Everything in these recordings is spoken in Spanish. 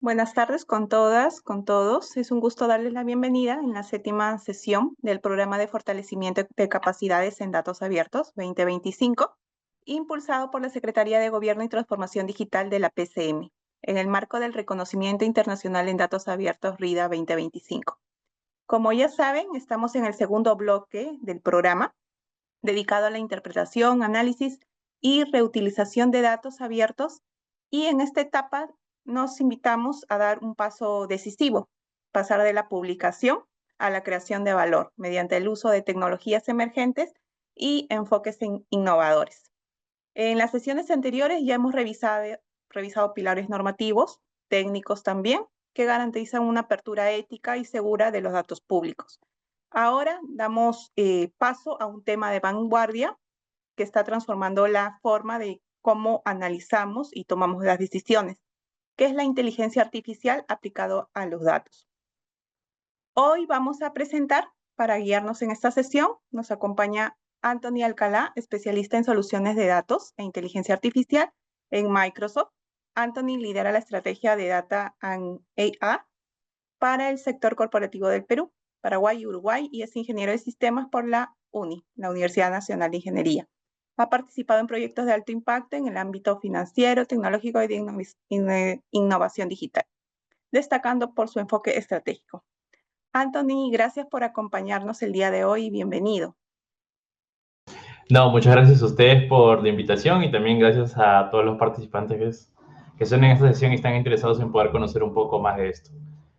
Buenas tardes con todas, con todos. Es un gusto darles la bienvenida en la séptima sesión del Programa de Fortalecimiento de Capacidades en Datos Abiertos 2025, impulsado por la Secretaría de Gobierno y Transformación Digital de la PCM, en el marco del Reconocimiento Internacional en Datos Abiertos RIDA 2025. Como ya saben, estamos en el segundo bloque del programa, dedicado a la interpretación, análisis y reutilización de datos abiertos, y en esta etapa nos invitamos a dar un paso decisivo, pasar de la publicación a la creación de valor mediante el uso de tecnologías emergentes y enfoques innovadores. En las sesiones anteriores ya hemos revisado pilares normativos, técnicos también, que garantizan una apertura ética y segura de los datos públicos. Ahora damos paso a un tema de vanguardia que está transformando la forma de cómo analizamos y tomamos las decisiones, que es la inteligencia artificial aplicado a los datos. Hoy vamos a presentar, para guiarnos en esta sesión, nos acompaña Anthony Alcalá, especialista en soluciones de datos e inteligencia artificial en Microsoft. Anthony lidera la estrategia de Data and AI para el sector corporativo del Perú, Paraguay y Uruguay, y es ingeniero de sistemas por la UNI, la Universidad Nacional de Ingeniería. Ha participado en proyectos de alto impacto en el ámbito financiero, tecnológico y de innovación digital, destacando por su enfoque estratégico. Anthony, gracias por acompañarnos el día de hoy y bienvenido. No, muchas gracias a ustedes por la invitación y también gracias a todos los participantes que son en esta sesión y están interesados en poder conocer un poco más de esto.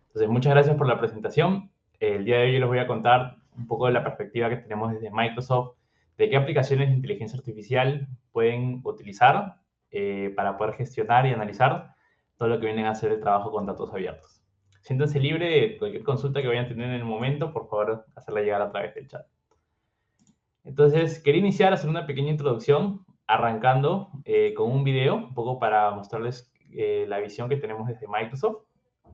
Entonces, muchas gracias por la presentación. El día de hoy les voy a contar un poco de la perspectiva que tenemos desde Microsoft, de qué aplicaciones de inteligencia artificial pueden utilizar para poder gestionar y analizar todo lo que vienen a hacer el trabajo con datos abiertos. Siéntanse libre de cualquier consulta que vayan a tener en el momento, por favor, hacerla llegar a través del chat. Entonces, quería iniciar a hacer una pequeña introducción, arrancando con un video, un poco para mostrarles la visión que tenemos desde Microsoft.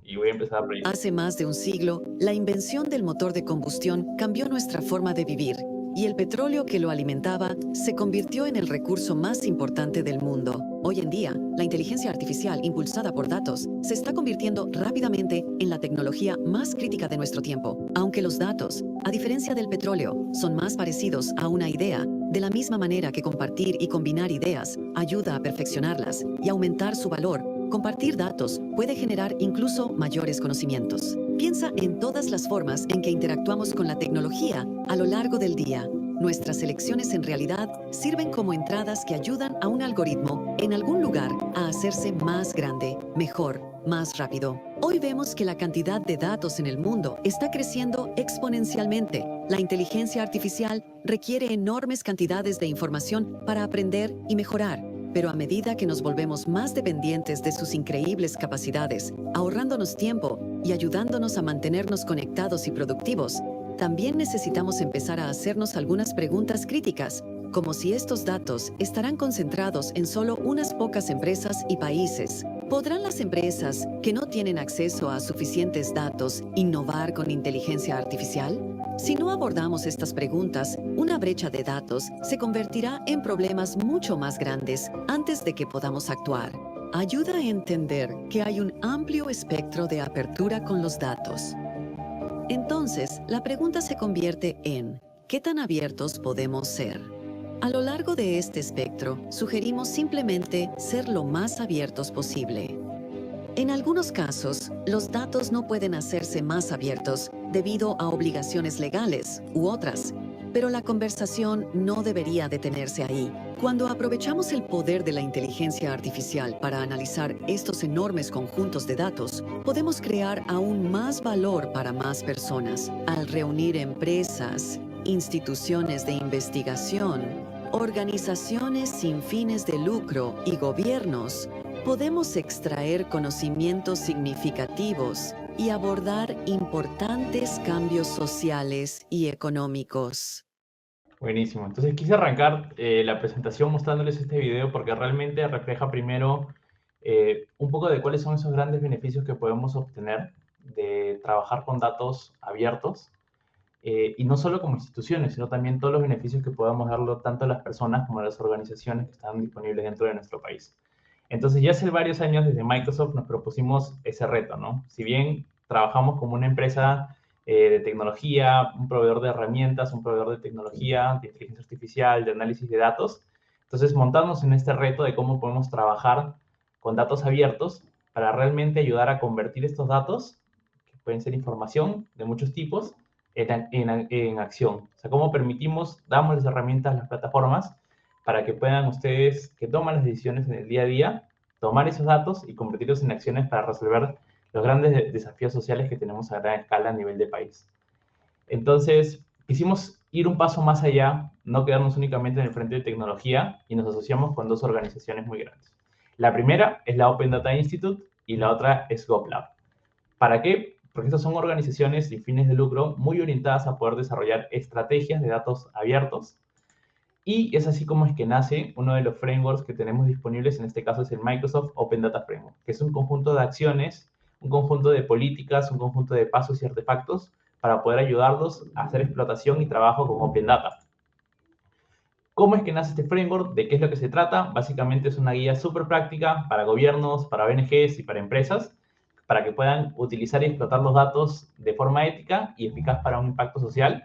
Y voy a empezar a proyectar. Hace más de un siglo, la invención del motor de combustión cambió nuestra forma de vivir, y el petróleo que lo alimentaba se convirtió en el recurso más importante del mundo. Hoy en día, la inteligencia artificial impulsada por datos se está convirtiendo rápidamente en la tecnología más crítica de nuestro tiempo. Aunque los datos, a diferencia del petróleo, son más parecidos a una idea, de la misma manera que compartir y combinar ideas ayuda a perfeccionarlas y aumentar su valor, compartir datos puede generar incluso mayores conocimientos. Piensa en todas las formas en que interactuamos con la tecnología a lo largo del día. Nuestras elecciones en realidad sirven como entradas que ayudan a un algoritmo en algún lugar a hacerse más grande, mejor, más rápido. Hoy vemos que la cantidad de datos en el mundo está creciendo exponencialmente. La inteligencia artificial requiere enormes cantidades de información para aprender y mejorar. Pero a medida que nos volvemos más dependientes de sus increíbles capacidades, ahorrándonos tiempo y ayudándonos a mantenernos conectados y productivos, también necesitamos empezar a hacernos algunas preguntas críticas, como si estos datos estarán concentrados en solo unas pocas empresas y países. ¿Podrán las empresas que no tienen acceso a suficientes datos innovar con inteligencia artificial? Si no abordamos estas preguntas, una brecha de datos se convertirá en problemas mucho más grandes antes de que podamos actuar. Ayuda a entender que hay un amplio espectro de apertura con los datos. Entonces, la pregunta se convierte en ¿qué tan abiertos podemos ser? A lo largo de este espectro, sugerimos simplemente ser lo más abiertos posible. En algunos casos, los datos no pueden hacerse más abiertos debido a obligaciones legales u otras, pero la conversación no debería detenerse ahí. Cuando aprovechamos el poder de la inteligencia artificial para analizar estos enormes conjuntos de datos, podemos crear aún más valor para más personas. Al reunir empresas, instituciones de investigación, organizaciones sin fines de lucro y gobiernos, podemos extraer conocimientos significativos y abordar importantes cambios sociales y económicos. Buenísimo. Entonces, quise arrancar la presentación mostrándoles este video porque realmente refleja primero un poco de cuáles son esos grandes beneficios que podemos obtener de trabajar con datos abiertos. Y no solo como instituciones, sino también todos los beneficios que podamos darlo tanto a las personas como a las organizaciones que están disponibles dentro de nuestro país. Entonces, ya hace varios años desde Microsoft nos propusimos ese reto, ¿no? Si bien trabajamos como una empresa de tecnología, un proveedor de herramientas, un proveedor de tecnología, de inteligencia artificial, de análisis de datos, entonces montamos en este reto de cómo podemos trabajar con datos abiertos para realmente ayudar a convertir estos datos, que pueden ser información de muchos tipos, en acción. O sea, cómo permitimos, damos las herramientas a las plataformas para que puedan ustedes, que toman las decisiones en el día a día, tomar esos datos y convertirlos en acciones para resolver los grandes desafíos sociales que tenemos a gran escala a nivel de país. Entonces, quisimos ir un paso más allá, no quedarnos únicamente en el frente de tecnología, y nos asociamos con dos organizaciones muy grandes. La primera es la Open Data Institute y la otra es GovLab. ¿Para qué? Porque estas son organizaciones sin fines de lucro muy orientadas a poder desarrollar estrategias de datos abiertos, y es así como es que nace uno de los frameworks que tenemos disponibles, en este caso es el Microsoft Open Data Framework, que es un conjunto de acciones, un conjunto de políticas, un conjunto de pasos y artefactos para poder ayudarlos a hacer explotación y trabajo con Open Data. ¿Cómo es que nace este framework? ¿De qué es lo que se trata? Básicamente es una guía súper práctica para gobiernos, para ONGs y para empresas, para que puedan utilizar y explotar los datos de forma ética y eficaz para un impacto social.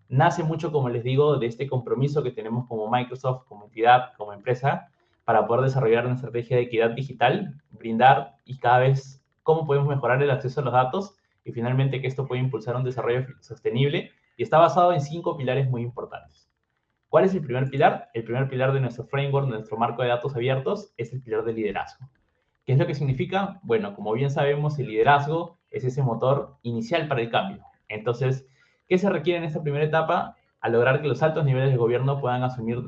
Nace mucho, como les digo, de este compromiso que tenemos como Microsoft, como entidad, como empresa, para poder desarrollar una estrategia de equidad digital, brindar y cada vez cómo podemos mejorar el acceso a los datos y finalmente que esto puede impulsar un desarrollo sostenible, y está basado en 5 pilares muy importantes. ¿Cuál es el primer pilar? El primer pilar de nuestro framework, de nuestro marco de datos abiertos, es el pilar de liderazgo. ¿Qué es lo que significa? Bueno, como bien sabemos, el liderazgo es ese motor inicial para el cambio. Entonces, ¿qué se requiere en esta primera etapa? A lograr que los altos niveles de gobierno puedan asumir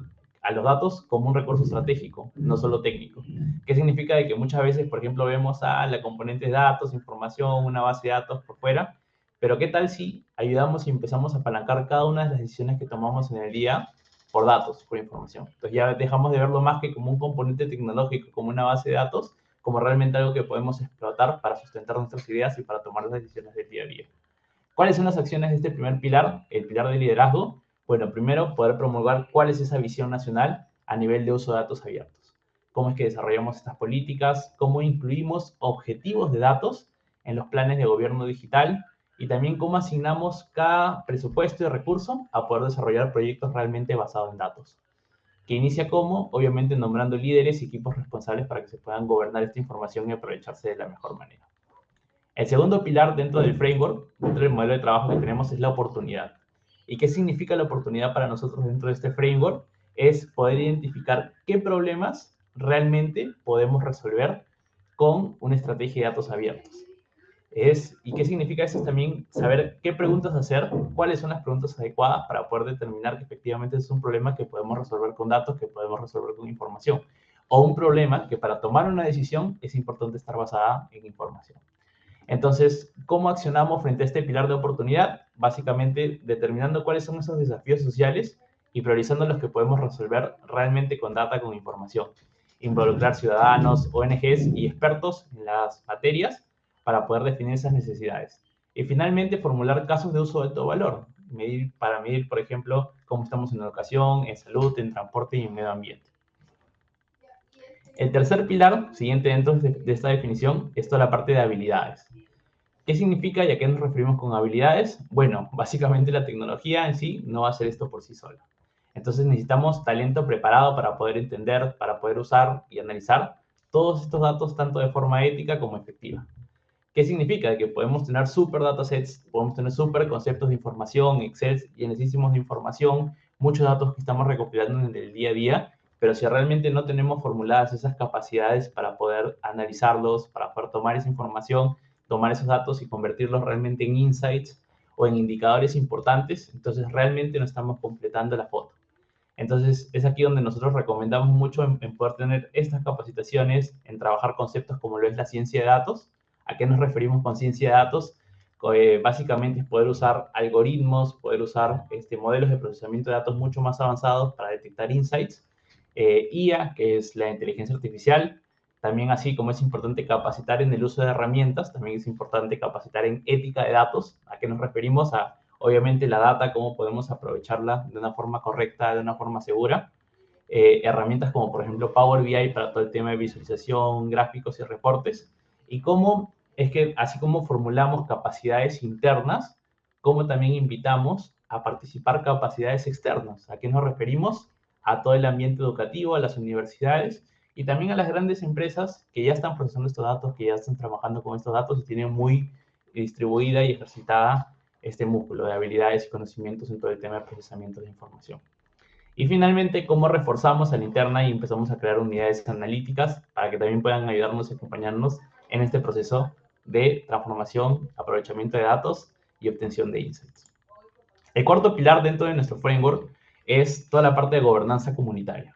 a los datos como un recurso estratégico, no solo técnico. ¿Qué significa? De que muchas veces, por ejemplo, vemos a la componente de datos, información, una base de datos por fuera, pero ¿qué tal si ayudamos y empezamos a apalancar cada una de las decisiones que tomamos en el día por datos, por información? Entonces ya dejamos de verlo más que como un componente tecnológico, como una base de datos, como realmente algo que podemos explotar para sustentar nuestras ideas y para tomar las decisiones del día a día. ¿Cuáles son las acciones de este primer pilar, el pilar de liderazgo? Bueno, primero, poder promulgar cuál es esa visión nacional a nivel de uso de datos abiertos. ¿Cómo es que desarrollamos estas políticas? ¿Cómo incluimos objetivos de datos en los planes de gobierno digital? Y también cómo asignamos cada presupuesto y recurso a poder desarrollar proyectos realmente basados en datos. Que inicia como, obviamente, nombrando líderes y equipos responsables para que se puedan gobernar esta información y aprovecharse de la mejor manera. El segundo pilar dentro del framework, dentro del modelo de trabajo que tenemos, es la oportunidad. ¿Y qué significa la oportunidad para nosotros dentro de este framework? Es poder identificar qué problemas realmente podemos resolver con una estrategia de datos abiertos. ¿Y qué significa eso? Es también saber qué preguntas hacer, cuáles son las preguntas adecuadas para poder determinar que efectivamente es un problema que podemos resolver con datos, que podemos resolver con información, o un problema que para tomar una decisión es importante estar basada en información. Entonces, ¿cómo accionamos frente a este pilar de oportunidad? Básicamente determinando cuáles son esos desafíos sociales y priorizando los que podemos resolver realmente con data, con información. Involucrar ciudadanos, ONGs y expertos en las materias para poder definir esas necesidades. Y finalmente, formular casos de uso de alto valor, para medir, por ejemplo, cómo estamos en educación, en salud, en transporte y en medio ambiente. El tercer pilar, siguiente dentro de esta definición, es toda la parte de habilidades. ¿Qué significa y a qué nos referimos con habilidades? Bueno, básicamente la tecnología en sí no va a hacer esto por sí sola. Entonces necesitamos talento preparado para poder entender, para poder usar y analizar todos estos datos tanto de forma ética como efectiva. ¿Qué significa? Que podemos tener super datasets, podemos tener super conceptos de información, Excel llenísimos de información, muchos datos que estamos recopilando en el día a día, pero si realmente no tenemos formuladas esas capacidades para poder analizarlos, para poder tomar esa información, tomar esos datos y convertirlos realmente en insights o en indicadores importantes, entonces realmente no estamos completando la foto. Entonces, es aquí donde nosotros recomendamos mucho en poder tener estas capacitaciones, en trabajar conceptos como lo es la ciencia de datos. ¿A qué nos referimos con ciencia de datos? Básicamente es poder usar algoritmos, poder usar modelos de procesamiento de datos mucho más avanzados para detectar insights. IA, que es la inteligencia artificial. También, así como es importante capacitar en el uso de herramientas, también es importante capacitar en ética de datos. ¿A qué nos referimos? Obviamente la data, cómo podemos aprovecharla de una forma correcta, de una forma segura. herramientas como por ejemplo Power BI para todo el tema de visualización, gráficos y reportes, y cómo es que así como formulamos capacidades internas, cómo también invitamos a participar capacidades externas. ¿A qué nos referimos? A todo el ambiente educativo, a las universidades y también a las grandes empresas que ya están procesando estos datos, que ya están trabajando con estos datos y tienen muy distribuida y ejercitada este músculo de habilidades y conocimientos en todo el tema de procesamiento de información. Y finalmente, cómo reforzamos a la interna y empezamos a crear unidades analíticas para que también puedan ayudarnos y acompañarnos en este proceso de transformación, aprovechamiento de datos y obtención de insights. El cuarto pilar dentro de nuestro framework es toda la parte de gobernanza comunitaria.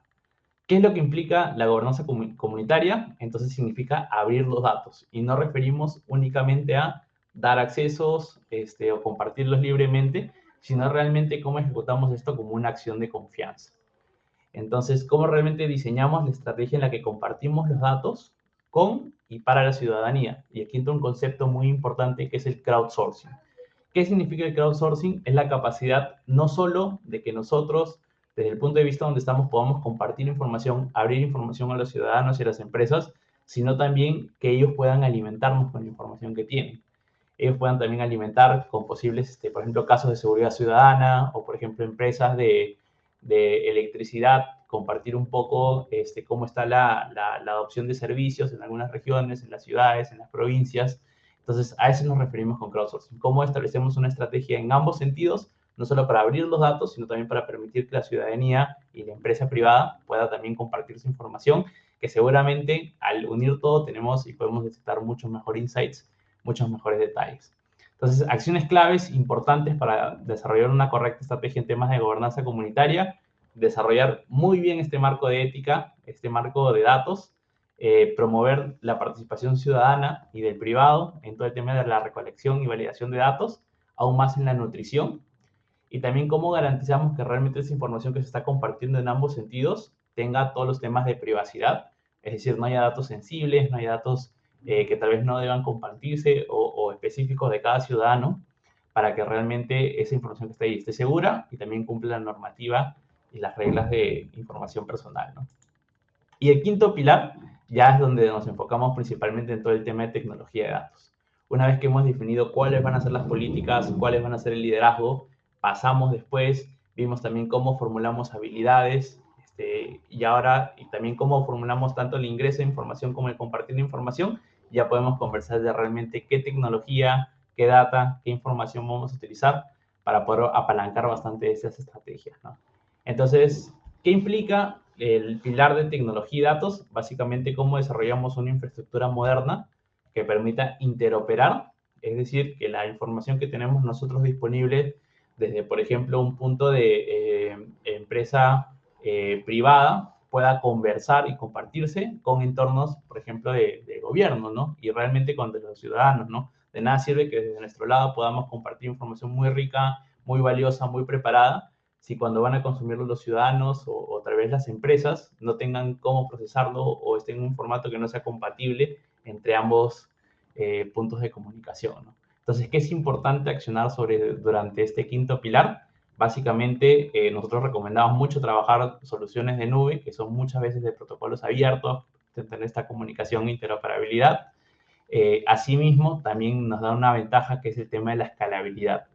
¿Qué es lo que implica la gobernanza comunitaria? Entonces significa abrir los datos y no referimos únicamente a dar accesos o compartirlos libremente, sino realmente cómo ejecutamos esto como una acción de confianza. Entonces, cómo realmente diseñamos la estrategia en la que compartimos los datos con y para la ciudadanía. Y aquí entra un concepto muy importante que es el crowdsourcing. ¿Qué significa el crowdsourcing? Es la capacidad no solo de que nosotros, desde el punto de vista donde estamos, podamos compartir información, abrir información a los ciudadanos y a las empresas, sino también que ellos puedan alimentarnos con la información que tienen. Ellos puedan también alimentar con posibles, por ejemplo, casos de seguridad ciudadana o, por ejemplo, empresas de electricidad, compartir un poco cómo está la adopción de servicios en algunas regiones, en las ciudades, en las provincias. Entonces, a eso nos referimos con crowdsourcing. Cómo establecemos una estrategia en ambos sentidos, no solo para abrir los datos, sino también para permitir que la ciudadanía y la empresa privada pueda también compartir su información, que seguramente al unir todo tenemos y podemos detectar muchos mejores insights, muchos mejores detalles. Entonces, acciones claves importantes para desarrollar una correcta estrategia en temas de gobernanza comunitaria, desarrollar muy bien este marco de ética, este marco de datos, promover la participación ciudadana y del privado en todo el tema de la recolección y validación de datos, aún más en la nutrición, y también cómo garantizamos que realmente esa información que se está compartiendo en ambos sentidos tenga todos los temas de privacidad, es decir, no haya datos sensibles, no haya datos que tal vez no deban compartirse o específicos de cada ciudadano, para que realmente esa información que está ahí esté segura y también cumpla la normativa y las reglas de información personal, ¿no? Y el quinto pilar ya es donde nos enfocamos principalmente en todo el tema de tecnología de datos. Una vez que hemos definido cuáles van a ser las políticas, cuáles van a ser el liderazgo, pasamos después, vimos también cómo formulamos habilidades, y también cómo formulamos tanto el ingreso de información como el compartir de información. Ya podemos conversar de realmente qué tecnología, qué data, qué información vamos a utilizar para poder apalancar bastante esas estrategias, ¿no? Entonces, ¿qué implica el pilar de tecnología y datos? Básicamente, cómo desarrollamos una infraestructura moderna que permita interoperar, es decir, que la información que tenemos nosotros disponible desde, por ejemplo, un punto de empresa privada pueda conversar y compartirse con entornos, por ejemplo, de gobierno, ¿no? Y realmente con los ciudadanos, ¿no? De nada sirve que desde nuestro lado podamos compartir información muy rica, muy valiosa, muy preparada, si cuando van a consumirlo los ciudadanos o tal vez las empresas no tengan cómo procesarlo o estén en un formato que no sea compatible entre ambos puntos de comunicación, ¿no? Entonces, ¿qué es importante accionar durante este quinto pilar? Básicamente, nosotros recomendamos mucho trabajar soluciones de nube, que son muchas veces de protocolos abiertos, tener esta comunicación e interoperabilidad. Asimismo, también nos da una ventaja que es el tema de la escalabilidad.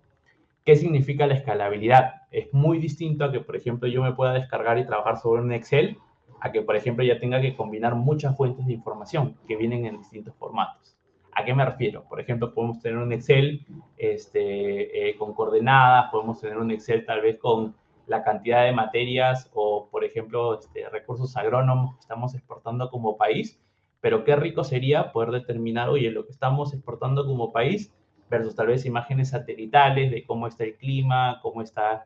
¿Qué significa la escalabilidad? Es muy distinto a que, por ejemplo, yo me pueda descargar y trabajar sobre un Excel, a que, por ejemplo, ya tenga que combinar muchas fuentes de información que vienen en distintos formatos. ¿A qué me refiero? Por ejemplo, podemos tener un Excel con coordenadas, podemos tener un Excel tal vez con la cantidad de materias o, por ejemplo, recursos agrónomos que estamos exportando como país, pero qué rico sería poder determinar, oye, lo que estamos exportando como país versus tal vez imágenes satelitales de cómo está el clima, cómo están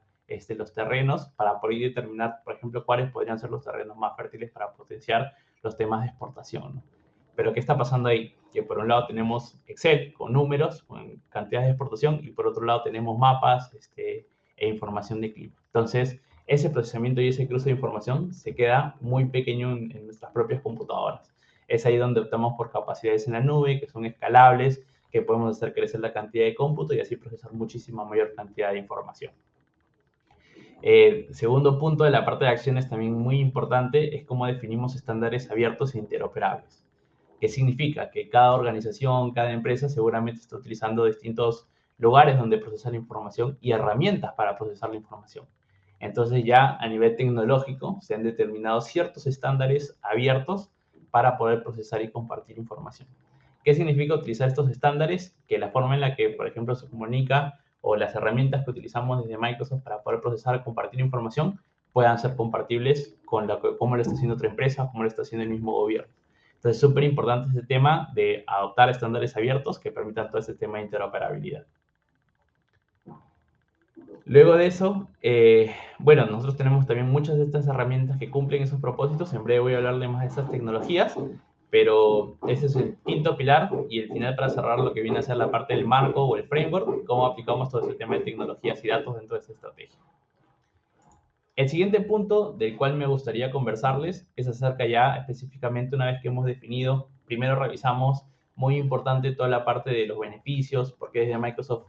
los terrenos, para poder determinar, por ejemplo, cuáles podrían ser los terrenos más fértiles para potenciar los temas de exportación, ¿no? Pero ¿qué está pasando ahí? Que por un lado tenemos Excel con números, con cantidades de exportación, y por otro lado tenemos mapas e información de clima. Entonces, ese procesamiento y ese cruce de información se queda muy pequeño en nuestras propias computadoras. Es ahí donde optamos por capacidades en la nube, que son escalables, que podemos hacer crecer la cantidad de cómputo y así procesar muchísima mayor cantidad de información. Segundo punto de la parte de acciones también muy importante es cómo definimos estándares abiertos e interoperables. ¿Qué significa? Que cada organización, cada empresa seguramente está utilizando distintos lugares donde procesar la información y herramientas para procesar la información. Entonces ya a nivel tecnológico se han determinado ciertos estándares abiertos para poder procesar y compartir información. ¿Qué significa utilizar estos estándares? Que la forma en la que, por ejemplo, se comunica o las herramientas que utilizamos desde Microsoft para poder procesar y compartir información puedan ser compatibles con cómo lo está haciendo otra empresa, cómo lo está haciendo el mismo gobierno. Entonces, es súper importante este tema de adoptar estándares abiertos que permitan todo este tema de interoperabilidad. Luego de eso, bueno, nosotros tenemos también muchas de estas herramientas que cumplen esos propósitos. En breve voy a hablar de más de estas tecnologías, pero ese es el quinto pilar y el final para cerrar lo que viene a ser la parte del marco o el framework, cómo aplicamos todo ese tema de tecnologías y datos dentro de esta estrategia. El siguiente punto del cual me gustaría conversarles es acerca ya específicamente una vez que hemos definido, primero revisamos muy importante toda la parte de los beneficios, porque desde Microsoft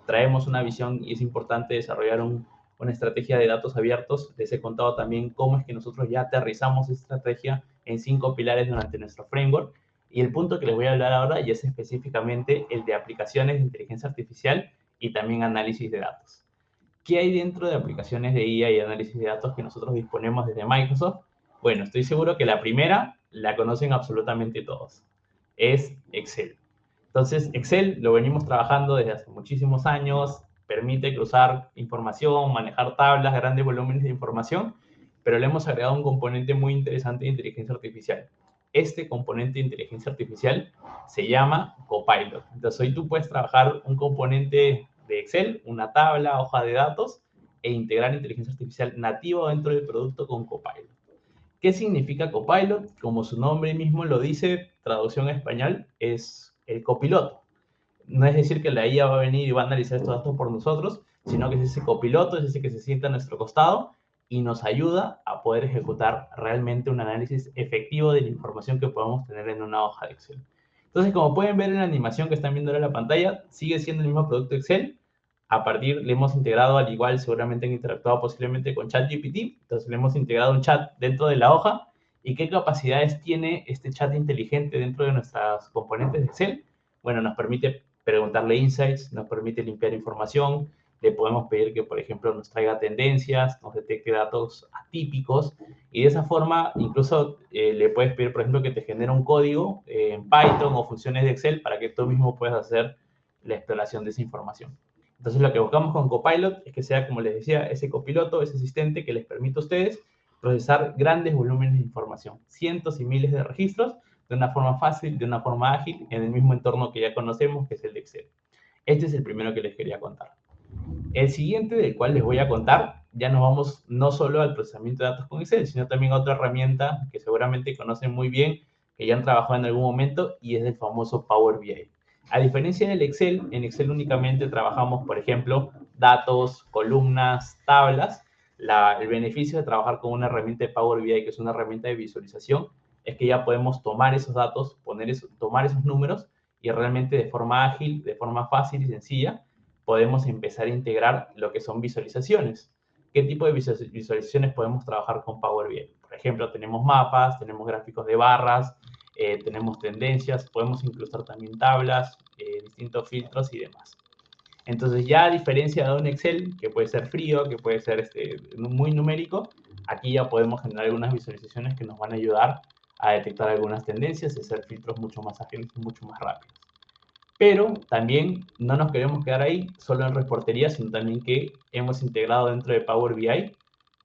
traemos una visión y es importante desarrollar una estrategia de datos abiertos. Les he contado también cómo es que nosotros ya aterrizamos esta estrategia en 5 pilares durante nuestro framework. Y el punto que les voy a hablar ahora ya es específicamente el de aplicaciones de inteligencia artificial y también análisis de datos. ¿Qué hay dentro de aplicaciones de IA y análisis de datos que nosotros disponemos desde Microsoft? Bueno, estoy seguro que la primera la conocen absolutamente todos. Es Excel. Entonces, Excel lo venimos trabajando desde hace muchísimos años, permite cruzar información, manejar tablas, grandes volúmenes de información, pero le hemos agregado un componente muy interesante de inteligencia artificial. Este componente de inteligencia artificial se llama Copilot. Entonces, hoy tú puedes trabajar un componente de Excel, una tabla, hoja de datos, e integrar inteligencia artificial nativa dentro del producto con Copilot. ¿Qué significa Copilot? Como su nombre mismo lo dice, traducción a español, es el copiloto. No es decir que la IA va a venir y va a analizar estos datos por nosotros, sino que es ese copiloto, es ese que se sienta a nuestro costado y nos ayuda a poder ejecutar realmente un análisis efectivo de la información que podamos tener en una hoja de Excel. Entonces, como pueden ver en la animación que están viendo ahora en la pantalla, sigue siendo el mismo producto Excel. A partir, le hemos integrado, al igual, seguramente han interactuado posiblemente con ChatGPT. Entonces, le hemos integrado un chat dentro de la hoja. ¿Y qué capacidades tiene este chat inteligente dentro de nuestras componentes de Excel? Bueno, nos permite preguntarle insights, nos permite limpiar información, le podemos pedir que, por ejemplo, nos traiga tendencias, nos detecte datos atípicos, y de esa forma incluso le puedes pedir, por ejemplo, que te genere un código en Python o funciones de Excel para que tú mismo puedas hacer la exploración de esa información. Entonces, lo que buscamos con Copilot es que sea, como les decía, ese copiloto, ese asistente que les permite a ustedes procesar grandes volúmenes de información, cientos y miles de registros, de una forma fácil, de una forma ágil, en el mismo entorno que ya conocemos, que es el de Excel. Este es el primero que les quería contar. El siguiente del cual les voy a contar, ya nos vamos no solo al procesamiento de datos con Excel, sino también a otra herramienta que seguramente conocen muy bien, que ya han trabajado en algún momento, y es el famoso Power BI. A diferencia del Excel, en Excel únicamente trabajamos, por ejemplo, datos, columnas, tablas. El beneficio de trabajar con una herramienta de Power BI, que es una herramienta de visualización, es que ya podemos tomar esos datos, tomar esos números y realmente de forma ágil, de forma fácil y sencilla, podemos empezar a integrar lo que son visualizaciones. ¿Qué tipo de visualizaciones podemos trabajar con Power BI? Por ejemplo, tenemos mapas, tenemos gráficos de barras, tenemos tendencias, podemos incluir también tablas, distintos filtros y demás. Entonces, ya a diferencia de un Excel, que puede ser frío, que puede ser muy numérico, aquí ya podemos generar algunas visualizaciones que nos van a ayudar a detectar algunas tendencias y hacer filtros mucho más ágiles y mucho más rápidos. Pero también no nos queremos quedar ahí solo en reportería, sino también que hemos integrado dentro de Power BI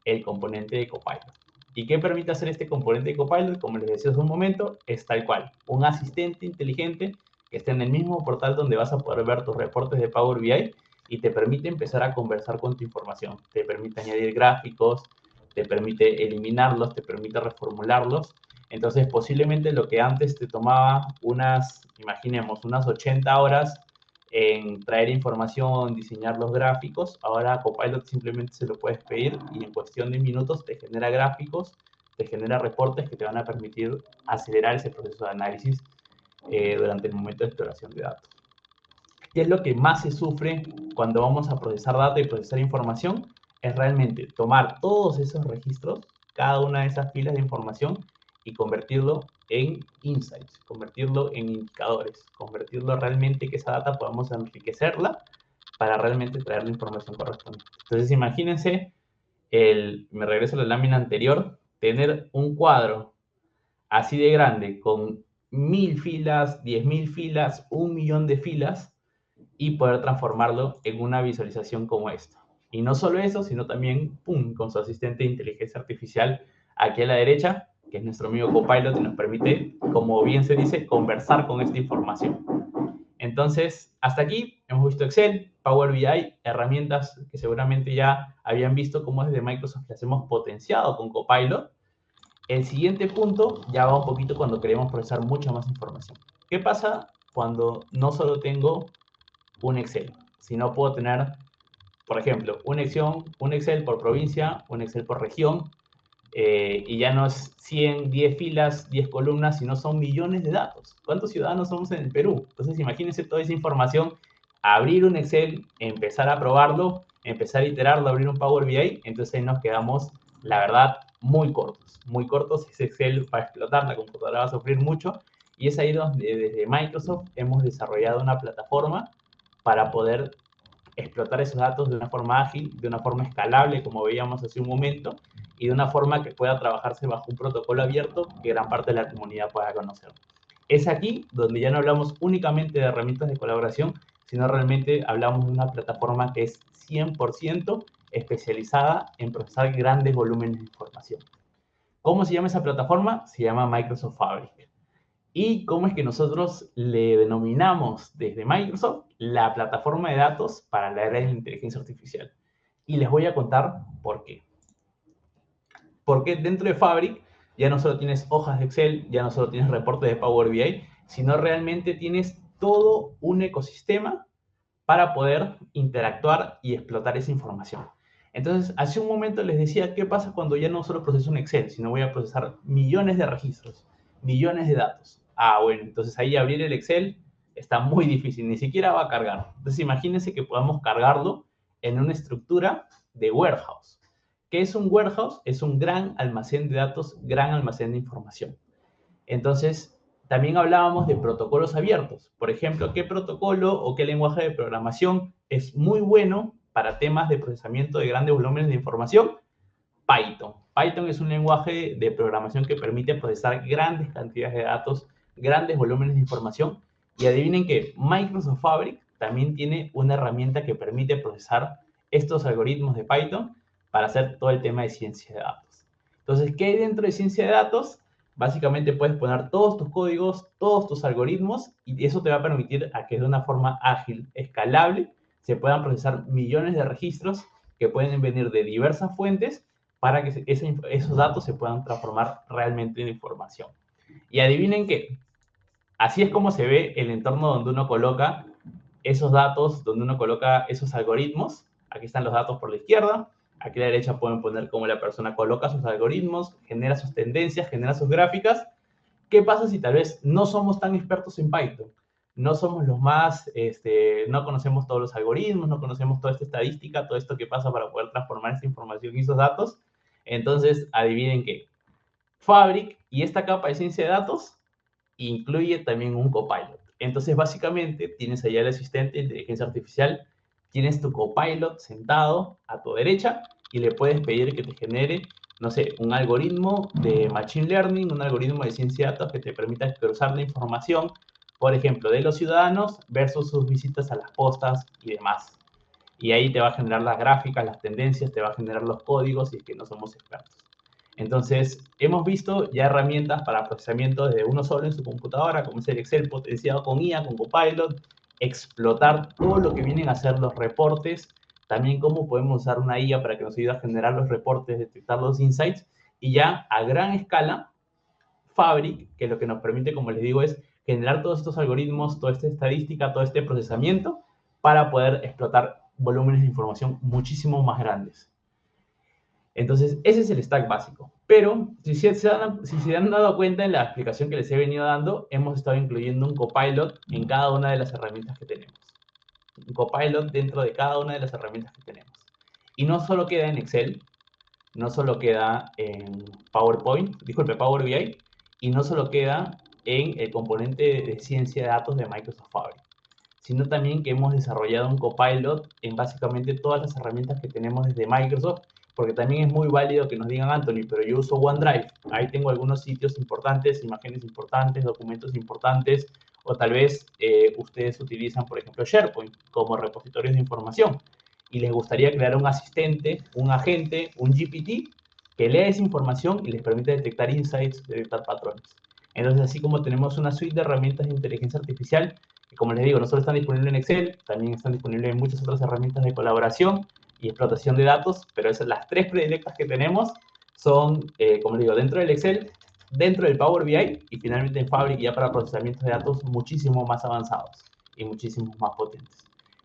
el componente de Copilot. ¿Y qué permite hacer este componente de Copilot? Como les decía hace un momento, es tal cual, un asistente inteligente que está en el mismo portal donde vas a poder ver tus reportes de Power BI y te permite empezar a conversar con tu información. Te permite añadir gráficos, te permite eliminarlos, te permite reformularlos. Entonces, posiblemente lo que antes te tomaba imaginemos, unas 80 horas en traer información, diseñar los gráficos, ahora a Copilot simplemente se lo puedes pedir y en cuestión de minutos te genera gráficos, te genera reportes que te van a permitir acelerar ese proceso de análisis durante el momento de exploración de datos. ¿Qué es lo que más se sufre cuando vamos a procesar data y procesar información? es realmente tomar todos esos registros, cada una de esas filas de información, y convertirlo en insights, convertirlo en indicadores, convertirlo realmente que esa data podamos enriquecerla para realmente traer la información correspondiente. Entonces, imagínense, me regreso a la lámina anterior, tener un cuadro así de grande con 1000 filas, 10.000 filas, 1.000.000 de filas, y poder transformarlo en una visualización como esta. Y no solo eso, sino también, ¡pum!, con su asistente de inteligencia artificial aquí a la derecha, que es nuestro amigo Copilot, y nos permite, como bien se dice, conversar con esta información. Entonces, hasta aquí hemos visto Excel, Power BI, herramientas que seguramente ya habían visto cómo desde Microsoft las hemos potenciado con Copilot. El siguiente punto ya va un poquito cuando queremos procesar mucha más información. ¿Qué pasa cuando no solo tengo un Excel, sino puedo tener, por ejemplo, un Excel por provincia, un Excel por región, y ya no es 100, 10 filas, 10 columnas, sino son millones de datos? ¿Cuántos ciudadanos somos en el Perú? Entonces, imagínense toda esa información, abrir un Excel, empezar a probarlo, empezar a iterarlo, abrir un Power BI, entonces ahí nos quedamos, la verdad, muy cortos. Ese Excel para explotar, la computadora va a sufrir mucho, y es ahí donde desde Microsoft hemos desarrollado una plataforma para poder explotar esos datos de una forma ágil, de una forma escalable, como veíamos hace un momento, y de una forma que pueda trabajarse bajo un protocolo abierto que gran parte de la comunidad pueda conocer. Es aquí donde ya no hablamos únicamente de herramientas de colaboración, sino realmente hablamos de una plataforma que es 100% especializada en procesar grandes volúmenes de información. ¿Cómo se llama esa plataforma? Se llama Microsoft Fabric. ¿Y cómo es que nosotros le denominamos desde Microsoft la plataforma de datos para la era de la inteligencia artificial? Y les voy a contar por qué. Porque dentro de Fabric ya no solo tienes hojas de Excel, ya no solo tienes reportes de Power BI, sino realmente tienes todo un ecosistema para poder interactuar y explotar esa información. Entonces, hace un momento les decía, ¿qué pasa cuando ya no solo proceso un Excel, sino voy a procesar millones de registros, millones de datos? Bueno, entonces ahí abrir el Excel está muy difícil, ni siquiera va a cargar. Entonces, imagínense que podamos cargarlo en una estructura de warehouse. ¿Qué es un warehouse? Es un gran almacén de datos, gran almacén de información. Entonces, también hablábamos de protocolos abiertos. Por ejemplo, ¿qué protocolo o qué lenguaje de programación es muy bueno para temas de procesamiento de grandes volúmenes de información? Python. Python es un lenguaje de programación que permite procesar grandes cantidades de datos, grandes volúmenes de información. Y adivinen que Microsoft Fabric también tiene una herramienta que permite procesar estos algoritmos de Python para hacer todo el tema de ciencia de datos. Entonces, ¿qué hay dentro de ciencia de datos? Básicamente puedes poner todos tus códigos, todos tus algoritmos, y eso te va a permitir a que de una forma ágil, escalable, se puedan procesar millones de registros que pueden venir de diversas fuentes para que esos datos se puedan transformar realmente en información. Y adivinen qué, así es como se ve el entorno donde uno coloca esos datos, donde uno coloca esos algoritmos. Aquí están los datos por la izquierda. Aquí a la derecha pueden poner cómo la persona coloca sus algoritmos, genera sus tendencias, genera sus gráficas. ¿Qué pasa si tal vez no somos tan expertos en Python? No somos los más, no conocemos todos los algoritmos, no conocemos toda esta estadística, todo esto que pasa para poder transformar esta información y esos datos. Entonces, adivinen qué. Fabric y esta capa de ciencia de datos incluye también un Copilot. Entonces, básicamente, tienes allá el asistente de inteligencia artificial, tienes tu Copilot sentado a tu derecha y le puedes pedir que te genere, no sé, un algoritmo de Machine Learning, un algoritmo de ciencia de datos que te permita cruzar la información, por ejemplo, de los ciudadanos versus sus visitas a las postas y demás. Y ahí te va a generar las gráficas, las tendencias, te va a generar los códigos, y es que no somos expertos. Entonces, hemos visto ya herramientas para procesamiento desde uno solo en su computadora, como es el Excel potenciado con IA, con Copilot, explotar todo lo que vienen a ser los reportes, también cómo podemos usar una IA para que nos ayude a generar los reportes, detectar los insights, y ya a gran escala, Fabric, que lo que nos permite, como les digo, es generar todos estos algoritmos, toda esta estadística, todo este procesamiento, para poder explotar volúmenes de información muchísimo más grandes. Entonces, ese es el stack básico. Pero, si se han dado cuenta en la explicación que les he venido dando, hemos estado incluyendo un Copilot en cada una de las herramientas que tenemos. Un Copilot dentro de cada una de las herramientas que tenemos. Y no solo queda en Excel, no solo queda en PowerPoint, disculpe, Power BI, y no solo queda en el componente de ciencia de datos de Microsoft Fabric, sino también que hemos desarrollado un copilot en básicamente todas las herramientas que tenemos desde Microsoft, porque también es muy válido que nos digan, Anthony, pero yo uso OneDrive, ahí tengo algunos sitios importantes, imágenes importantes, documentos importantes, o tal vez ustedes utilizan, por ejemplo, SharePoint como repositorios de información, y les gustaría crear un asistente, un agente, un GPT, que lea esa información y les permite detectar insights, detectar patrones. Entonces, así como tenemos una suite de herramientas de inteligencia artificial, que como les digo, no solo están disponibles en Excel, también están disponibles en muchas otras herramientas de colaboración y explotación de datos, pero esas, las tres predilectas que tenemos son, como les digo, dentro del Excel, dentro del Power BI y finalmente en Fabric ya para procesamiento de datos muchísimo más avanzados y muchísimo más potentes.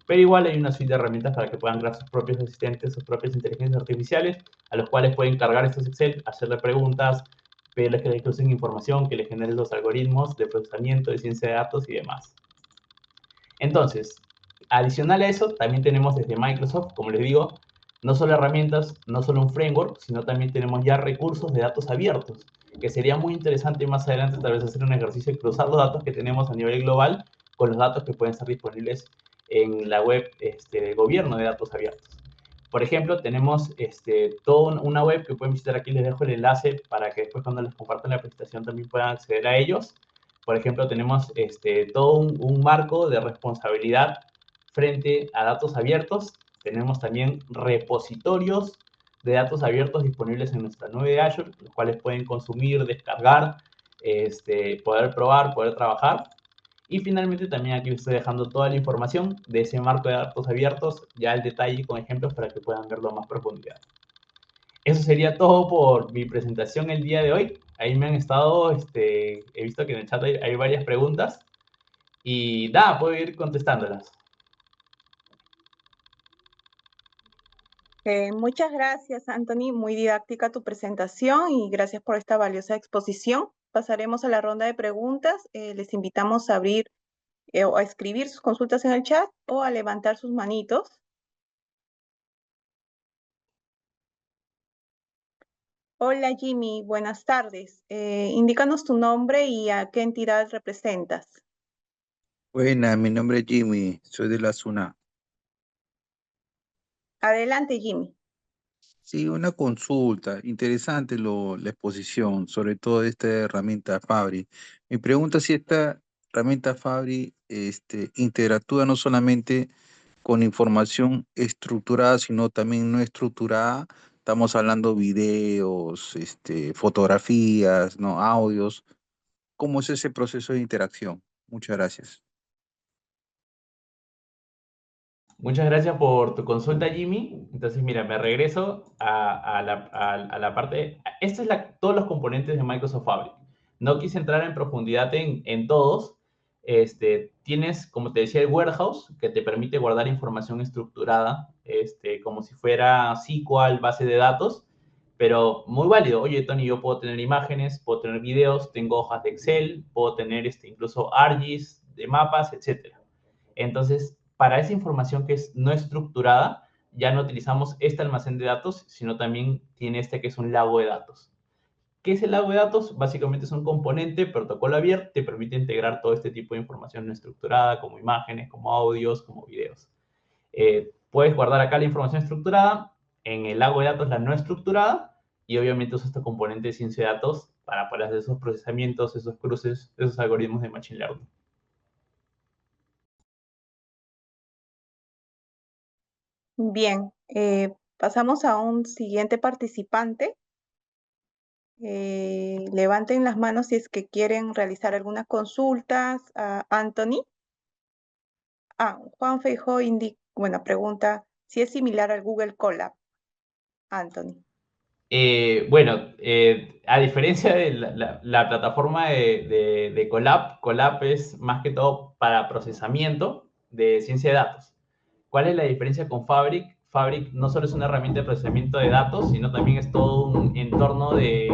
Pero igual hay una suite de herramientas para que puedan crear sus propios asistentes, sus propias inteligencias artificiales, a los cuales pueden cargar estos Excel, hacerle preguntas, pedirles que les crucen información, que les generen los algoritmos de procesamiento, de ciencia de datos y demás. Entonces, adicional a eso, también tenemos desde Microsoft, como les digo, no solo herramientas, no solo un framework, sino también tenemos ya recursos de datos abiertos, que sería muy interesante más adelante tal vez hacer un ejercicio de cruzar los datos que tenemos a nivel global con los datos que pueden estar disponibles en la web del gobierno de datos abiertos. Por ejemplo, tenemos toda una web que pueden visitar aquí, les dejo el enlace para que después cuando les compartan la presentación también puedan acceder a ellos. Por ejemplo, tenemos todo un marco de responsabilidad frente a datos abiertos. Tenemos también repositorios de datos abiertos disponibles en nuestra nube de Azure, los cuales pueden consumir, descargar, poder probar, poder trabajar. Y finalmente también aquí les estoy dejando toda la información de ese marco de datos abiertos, ya el detalle con ejemplos para que puedan verlo a más profundidad. Eso sería todo por mi presentación el día de hoy. Ahí me han estado, he visto que en el chat hay varias preguntas y nada, puedo ir contestándolas. Muchas gracias, Anthony. Muy didáctica tu presentación y gracias por esta valiosa exposición. Pasaremos a la ronda de preguntas. Les invitamos a abrir o a escribir sus consultas en el chat o a levantar sus manitos. Hola Jimmy, buenas tardes. Indícanos tu nombre y a qué entidad representas. Buena, mi nombre es Jimmy, soy de la SUNA. Adelante, Jimmy. Sí, una consulta, interesante la exposición, sobre todo de esta herramienta Fabri. Mi pregunta es si esta herramienta Fabri interactúa no solamente con información estructurada, sino también no estructurada. Estamos hablando videos, fotografías, ¿no? Audios. ¿Cómo es ese proceso de interacción? Muchas gracias. Muchas gracias por tu consulta, Jimmy. Entonces, mira, me regreso a la parte. Esta es todos los componentes de Microsoft Fabric. No quise entrar en profundidad en todos. Tienes, como te decía, el warehouse, que te permite guardar información estructurada, como si fuera SQL, base de datos, pero muy válido. Oye, Tony, yo puedo tener imágenes, puedo tener videos, tengo hojas de Excel, puedo tener incluso ArcGIS de mapas, etcétera. Entonces, para esa información que es no estructurada, ya no utilizamos este almacén de datos, sino también tiene que es un lago de datos. ¿Qué es el lago de datos? Básicamente es un componente, protocolo abierto, que permite integrar todo este tipo de información no estructurada, como imágenes, como audios, como videos. Puedes guardar acá la información estructurada, en el lago de datos la no estructurada, y obviamente usas este componente de ciencia de datos para poder hacer esos procesamientos, esos cruces, esos algoritmos de Machine Learning. Bien, pasamos a un siguiente participante. Levanten las manos si es que quieren realizar algunas consultas a Anthony. Juan Feijó pregunta si es similar al Google Colab. Anthony. Bueno, a diferencia de la plataforma de Colab, Colab es más que todo para procesamiento de ciencia de datos. ¿Cuál es la diferencia con Fabric? Fabric no solo es una herramienta de procesamiento de datos, sino también es todo un entorno es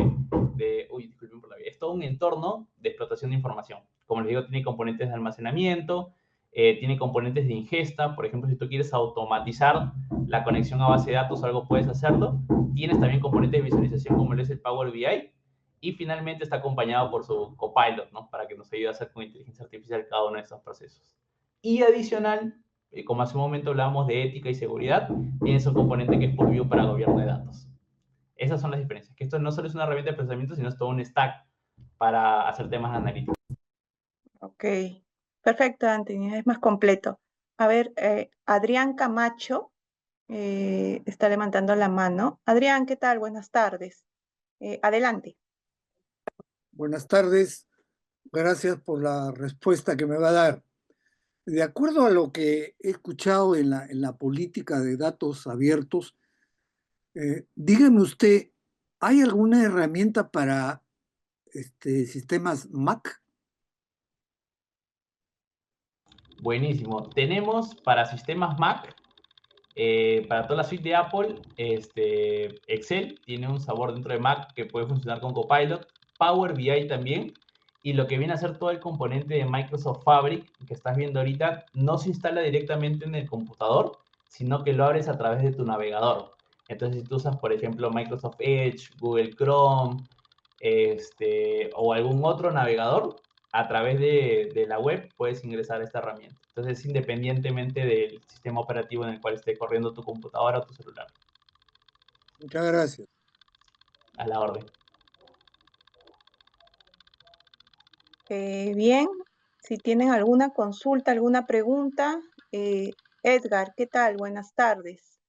todo un entorno de explotación de información. Como les digo, tiene componentes de almacenamiento, tiene componentes de ingesta. Por ejemplo, si tú quieres automatizar la conexión a base de datos, algo puedes hacerlo. Tienes también componentes de visualización como lo es el Power BI. Y finalmente está acompañado por su Copilot, ¿no? Para que nos ayude a hacer con inteligencia artificial cada uno de estos procesos. Y adicional, como hace un momento hablábamos de ética y seguridad, tiene su componente que es Purview para gobierno de datos. Esas son las diferencias. Que esto no solo es una herramienta de procesamiento, sino es todo un stack para hacer temas analíticos. Ok, perfecto, Anthony, es más completo. A ver, Adrián Camacho está levantando la mano. Adrián, ¿qué tal? Buenas tardes. Adelante. Buenas tardes, gracias por la respuesta que me va a dar. De acuerdo a lo que he escuchado en la política de datos abiertos, dígame usted, ¿hay alguna herramienta para sistemas Mac? Buenísimo. Tenemos para sistemas Mac, para toda la suite de Apple, Excel tiene un sabor dentro de Mac que puede funcionar con Copilot, Power BI también, y lo que viene a ser todo el componente de Microsoft Fabric que estás viendo ahorita no se instala directamente en el computador, sino que lo abres a través de tu navegador. Entonces, si tú usas, por ejemplo, Microsoft Edge, Google Chrome, o algún otro navegador, a través de la web puedes ingresar a esta herramienta. Entonces, independientemente del sistema operativo en el cual esté corriendo tu computadora o tu celular. Muchas gracias. A la orden. Bien, si tienen alguna consulta, alguna pregunta, Edgar, ¿qué tal? Buenas tardes.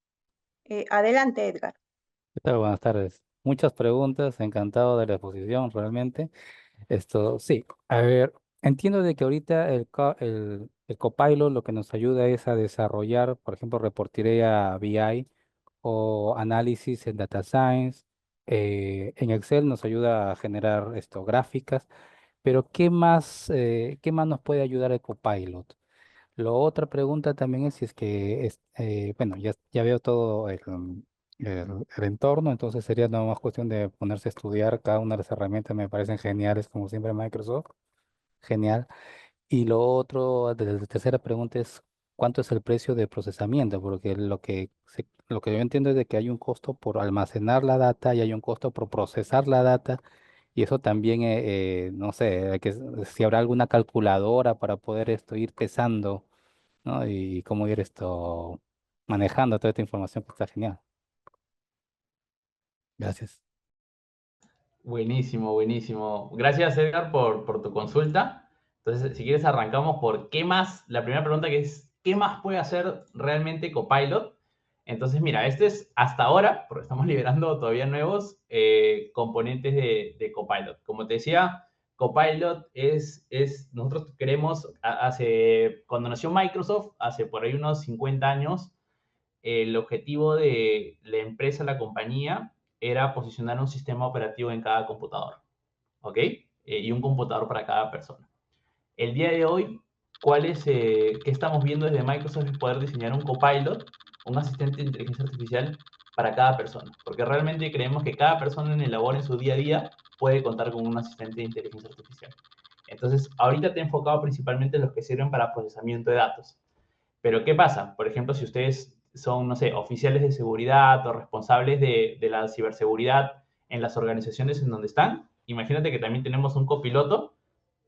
Adelante, Edgar. ¿Qué tal? Buenas tardes. Muchas preguntas, encantado de la exposición, realmente. Sí, a ver, entiendo de que ahorita el Copilot lo que nos ayuda es a desarrollar, por ejemplo, reportería BI o análisis en Data Science. En Excel nos ayuda a generar gráficas, pero qué más nos puede ayudar el Copilot? La otra pregunta también es si es que, bueno, ya veo todo el entorno, entonces sería nada más cuestión de ponerse a estudiar cada una de las herramientas, me parecen geniales, como siempre Microsoft, genial. Y lo otro, de la tercera pregunta es, ¿cuánto es el precio de procesamiento? Porque lo que yo entiendo es de que hay un costo por almacenar la data y hay un costo por procesar la data. Y eso también, no sé, si habrá alguna calculadora para poder ir pesando, ¿no? Y cómo ir manejando toda esta información que está genial. Gracias. Buenísimo, buenísimo. Gracias, Edgar, por tu consulta. Entonces, si quieres, arrancamos por qué más. La primera pregunta que es, ¿qué más puede hacer realmente Copilot? Entonces, mira, este es hasta ahora, porque estamos liberando todavía nuevos componentes de Copilot. Como te decía, Copilot nosotros queremos, cuando nació Microsoft, hace por ahí unos 50 años, el objetivo de la empresa, la compañía, era posicionar un sistema operativo en cada computador, ¿ok? Y un computador para cada persona. El día de hoy, ¿qué estamos viendo desde Microsoft? Es poder diseñar un copilot, un asistente de inteligencia artificial para cada persona, porque realmente creemos que cada persona en el labor en su día a día puede contar con un asistente de inteligencia artificial. Entonces, ahorita te he enfocado principalmente en los que sirven para procesamiento de datos. Pero, ¿qué pasa? Por ejemplo, si ustedes son, no sé, oficiales de seguridad o responsables de la ciberseguridad en las organizaciones en donde están, imagínate que también tenemos un copiloto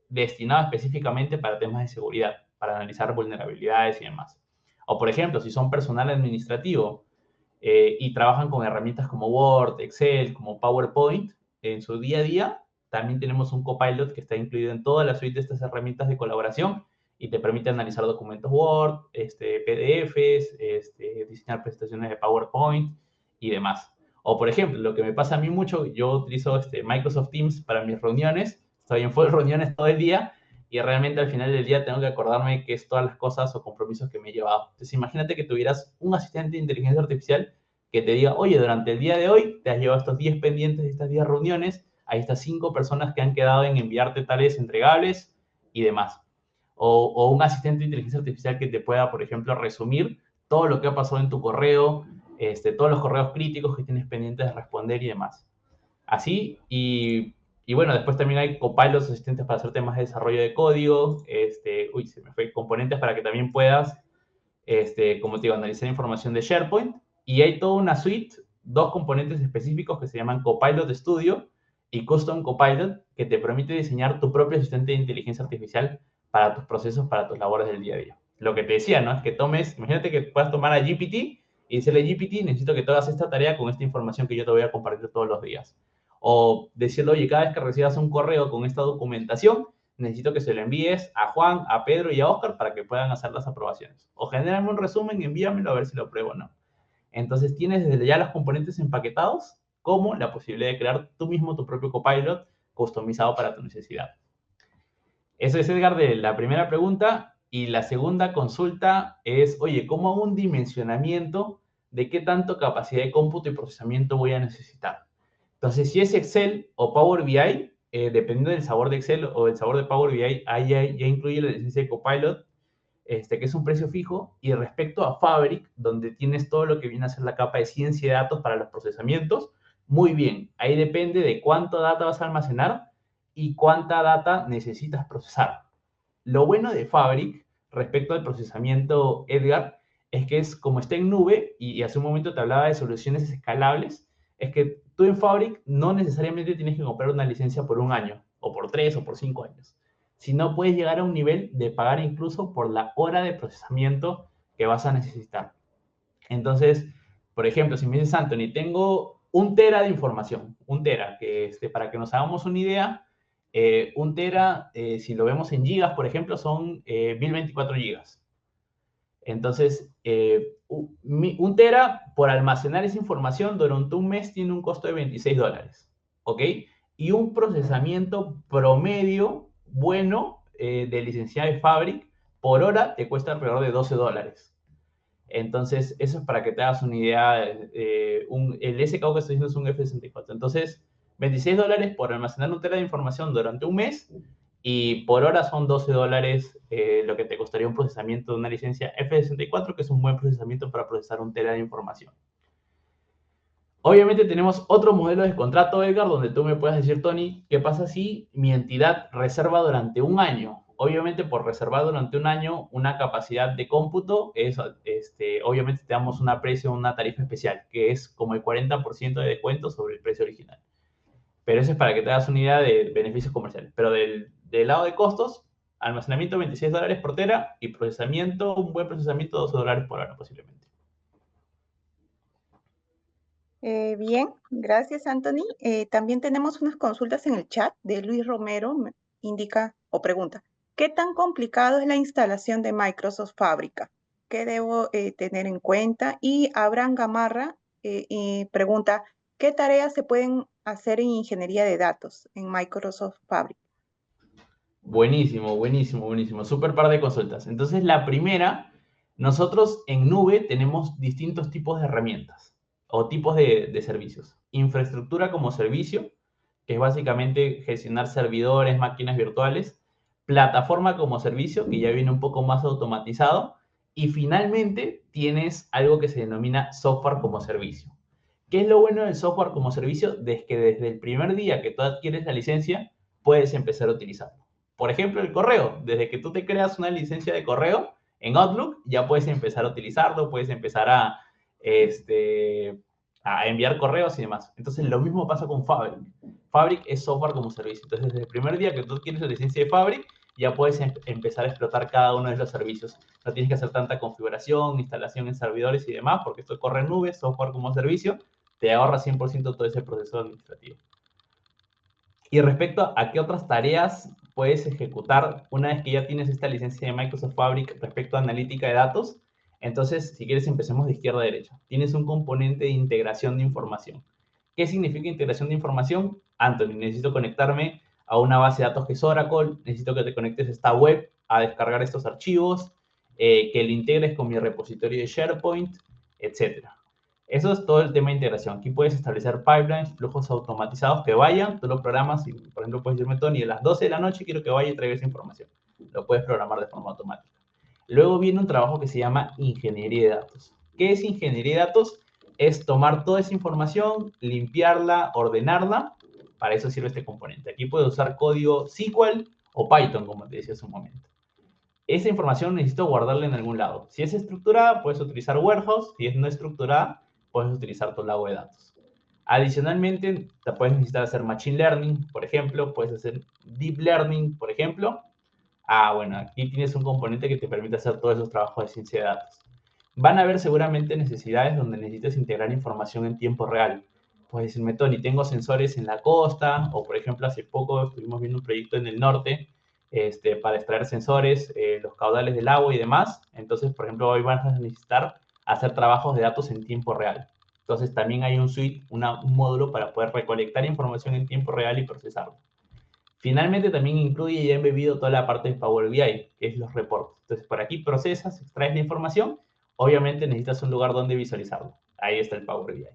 destinado específicamente para temas de seguridad, para analizar vulnerabilidades y demás. O, por ejemplo, si son personal administrativo y trabajan con herramientas como Word, Excel, como PowerPoint, en su día a día, también tenemos un copilot que está incluido en toda la suite de estas herramientas de colaboración y te permite analizar documentos Word, PDFs, diseñar presentaciones de PowerPoint y demás. O, por ejemplo, lo que me pasa a mí mucho, yo utilizo Microsoft Teams para mis reuniones, estoy en full reuniones todo el día y realmente al final del día tengo que acordarme qué es todas las cosas o compromisos que me he llevado. Entonces, imagínate que tuvieras un asistente de inteligencia artificial que te diga, oye, durante el día de hoy te has llevado estos 10 pendientes, estas 10 reuniones, hay estas 5 personas que han quedado en enviarte tales entregables y demás. O un asistente de inteligencia artificial que te pueda, por ejemplo, resumir todo lo que ha pasado en tu correo, todos los correos críticos que tienes pendientes de responder y demás. Así, y Y bueno, después también hay copilots asistentes para hacer temas de desarrollo de código, se me fue, componentes para que también puedas, como te digo, analizar información de SharePoint. Y hay toda una suite, 2 componentes específicos que se llaman Copilot Studio y Custom Copilot, que te permite diseñar tu propio asistente de inteligencia artificial para tus procesos, para tus labores del día a día. Lo que te decía, ¿no? Es que imagínate que puedas tomar a GPT y decirle, GPT, necesito que tú hagas esta tarea con esta información que yo te voy a compartir todos los días. O decirle, oye, cada vez que recibas un correo con esta documentación, necesito que se lo envíes a Juan, a Pedro y a Oscar para que puedan hacer las aprobaciones. O genérame un resumen y envíamelo a ver si lo apruebo o no. Entonces tienes desde ya los componentes empaquetados, como la posibilidad de crear tú mismo tu propio copilot customizado para tu necesidad. Eso es, Edgar, de la primera pregunta. Y la segunda consulta es, oye, ¿cómo hago un dimensionamiento de qué tanto capacidad de cómputo y procesamiento voy a necesitar? Entonces, si es Excel o Power BI, dependiendo del sabor de Excel o del sabor de Power BI, ahí ya incluye la licencia de Copilot, que es un precio fijo. Y respecto a Fabric, donde tienes todo lo que viene a ser la capa de ciencia de datos para los procesamientos, muy bien. Ahí depende de cuánta data vas a almacenar y cuánta data necesitas procesar. Lo bueno de Fabric respecto al procesamiento, Edgar, es que es como está en nube, y hace un momento te hablaba de soluciones escalables, es que tú en Fabric no necesariamente tienes que comprar una licencia por 1 año, o por 3, o por 5 años, sino puedes llegar a un nivel de pagar incluso por la hora de procesamiento que vas a necesitar. Entonces, por ejemplo, si me dices, Anthony, tengo 1 tera de información, 1 tera, que para que nos hagamos una idea, 1 tera, si lo vemos en gigas, por ejemplo, son 1024 gigas. Entonces, 1 tera por almacenar esa información durante un mes tiene un costo de $26, ¿ok? Y un procesamiento promedio bueno de licenciado de Fabric por hora te cuesta alrededor de $12. Entonces, eso es para que te hagas una idea. El SKU que estoy diciendo es un F64. Entonces, $26 por almacenar 1 tera de información durante un mes, y por hora son $12 lo que te costaría un procesamiento de una licencia F64, que es un buen procesamiento para procesar 1 tera de información. Obviamente tenemos otro modelo de contrato, Edgar, donde tú me puedes decir, Tony, ¿qué pasa si mi entidad reserva durante 1 año? Obviamente, por reservar durante 1 año una capacidad de cómputo, obviamente te damos una tarifa especial, que es como el 40% de descuento sobre el precio original. Pero eso es para que te hagas una idea de beneficios comerciales. Pero del lado de costos, almacenamiento $26 por tera y procesamiento, un buen procesamiento, $12 por hora posiblemente. Bien, gracias, Anthony. También tenemos unas consultas en el chat de Luis Romero, me indica o pregunta, ¿qué tan complicado es la instalación de Microsoft Fabrica? ¿Qué debo tener en cuenta? Y Abraham Gamarra pregunta, ¿qué tareas se pueden hacer en ingeniería de datos en Microsoft Fabric? Buenísimo, buenísimo, buenísimo. Súper par de consultas. Entonces, la primera, nosotros en nube tenemos distintos tipos de herramientas o tipos de servicios. Infraestructura como servicio, que es básicamente gestionar servidores, máquinas virtuales. Plataforma como servicio, que ya viene un poco más automatizado. Y finalmente tienes algo que se denomina software como servicio. ¿Qué es lo bueno del software como servicio? Es que desde el primer día que tú adquieres la licencia, puedes empezar a utilizarlo. Por ejemplo, el correo. Desde que tú te creas una licencia de correo en Outlook, ya puedes empezar a utilizarlo, puedes empezar a enviar correos y demás. Entonces, lo mismo pasa con Fabric. Fabric es software como servicio. Entonces, desde el primer día que tú adquieres la licencia de Fabric, ya puedes empezar a explotar cada uno de los servicios. No tienes que hacer tanta configuración, instalación en servidores y demás, porque esto corre en nube, software como servicio, te ahorra 100% todo ese proceso administrativo. Y respecto a qué otras tareas puedes ejecutar una vez que ya tienes esta licencia de Microsoft Fabric respecto a analítica de datos, entonces, si quieres, empecemos de izquierda a derecha. Tienes un componente de integración de información. ¿Qué significa integración de información? Anthony, necesito conectarme a una base de datos que es Oracle, necesito que te conectes a esta web a descargar estos archivos, que lo integres con mi repositorio de SharePoint, etc. Eso es todo el tema de integración. Aquí puedes establecer pipelines, flujos automatizados que vayan, tú lo programas y, por ejemplo, puedes decirme, Tony, a las 12 de la noche quiero que vaya y traiga esa información. Lo puedes programar de forma automática. Luego viene un trabajo que se llama ingeniería de datos. ¿Qué es ingeniería de datos? Es tomar toda esa información, limpiarla, ordenarla Para eso sirve este componente. Aquí puedes usar código SQL o Python, como te decía hace un momento. Esa información necesito guardarla en algún lado. Si es estructurada, puedes utilizar Warehouse. Si es no estructurada, puedes utilizar tu lago de datos. Adicionalmente, te puedes necesitar hacer Machine Learning, por ejemplo. Puedes hacer Deep Learning, por ejemplo. Bueno, aquí tienes un componente que te permite hacer todos esos trabajos de ciencia de datos. Van a haber seguramente necesidades donde necesites integrar información en tiempo real. Puedes decirme, Tony, tengo sensores en la costa, o por ejemplo, hace poco estuvimos viendo un proyecto en el norte para extraer sensores, los caudales del agua y demás. Entonces, por ejemplo, hoy van a necesitar hacer trabajos de datos en tiempo real. Entonces, también hay un suite, un módulo para poder recolectar información en tiempo real y procesarlo. Finalmente, también incluye ya embebido toda la parte de Power BI, que es los reportes. Entonces, por aquí procesas, extraes la información. Obviamente, necesitas un lugar donde visualizarlo. Ahí está el Power BI.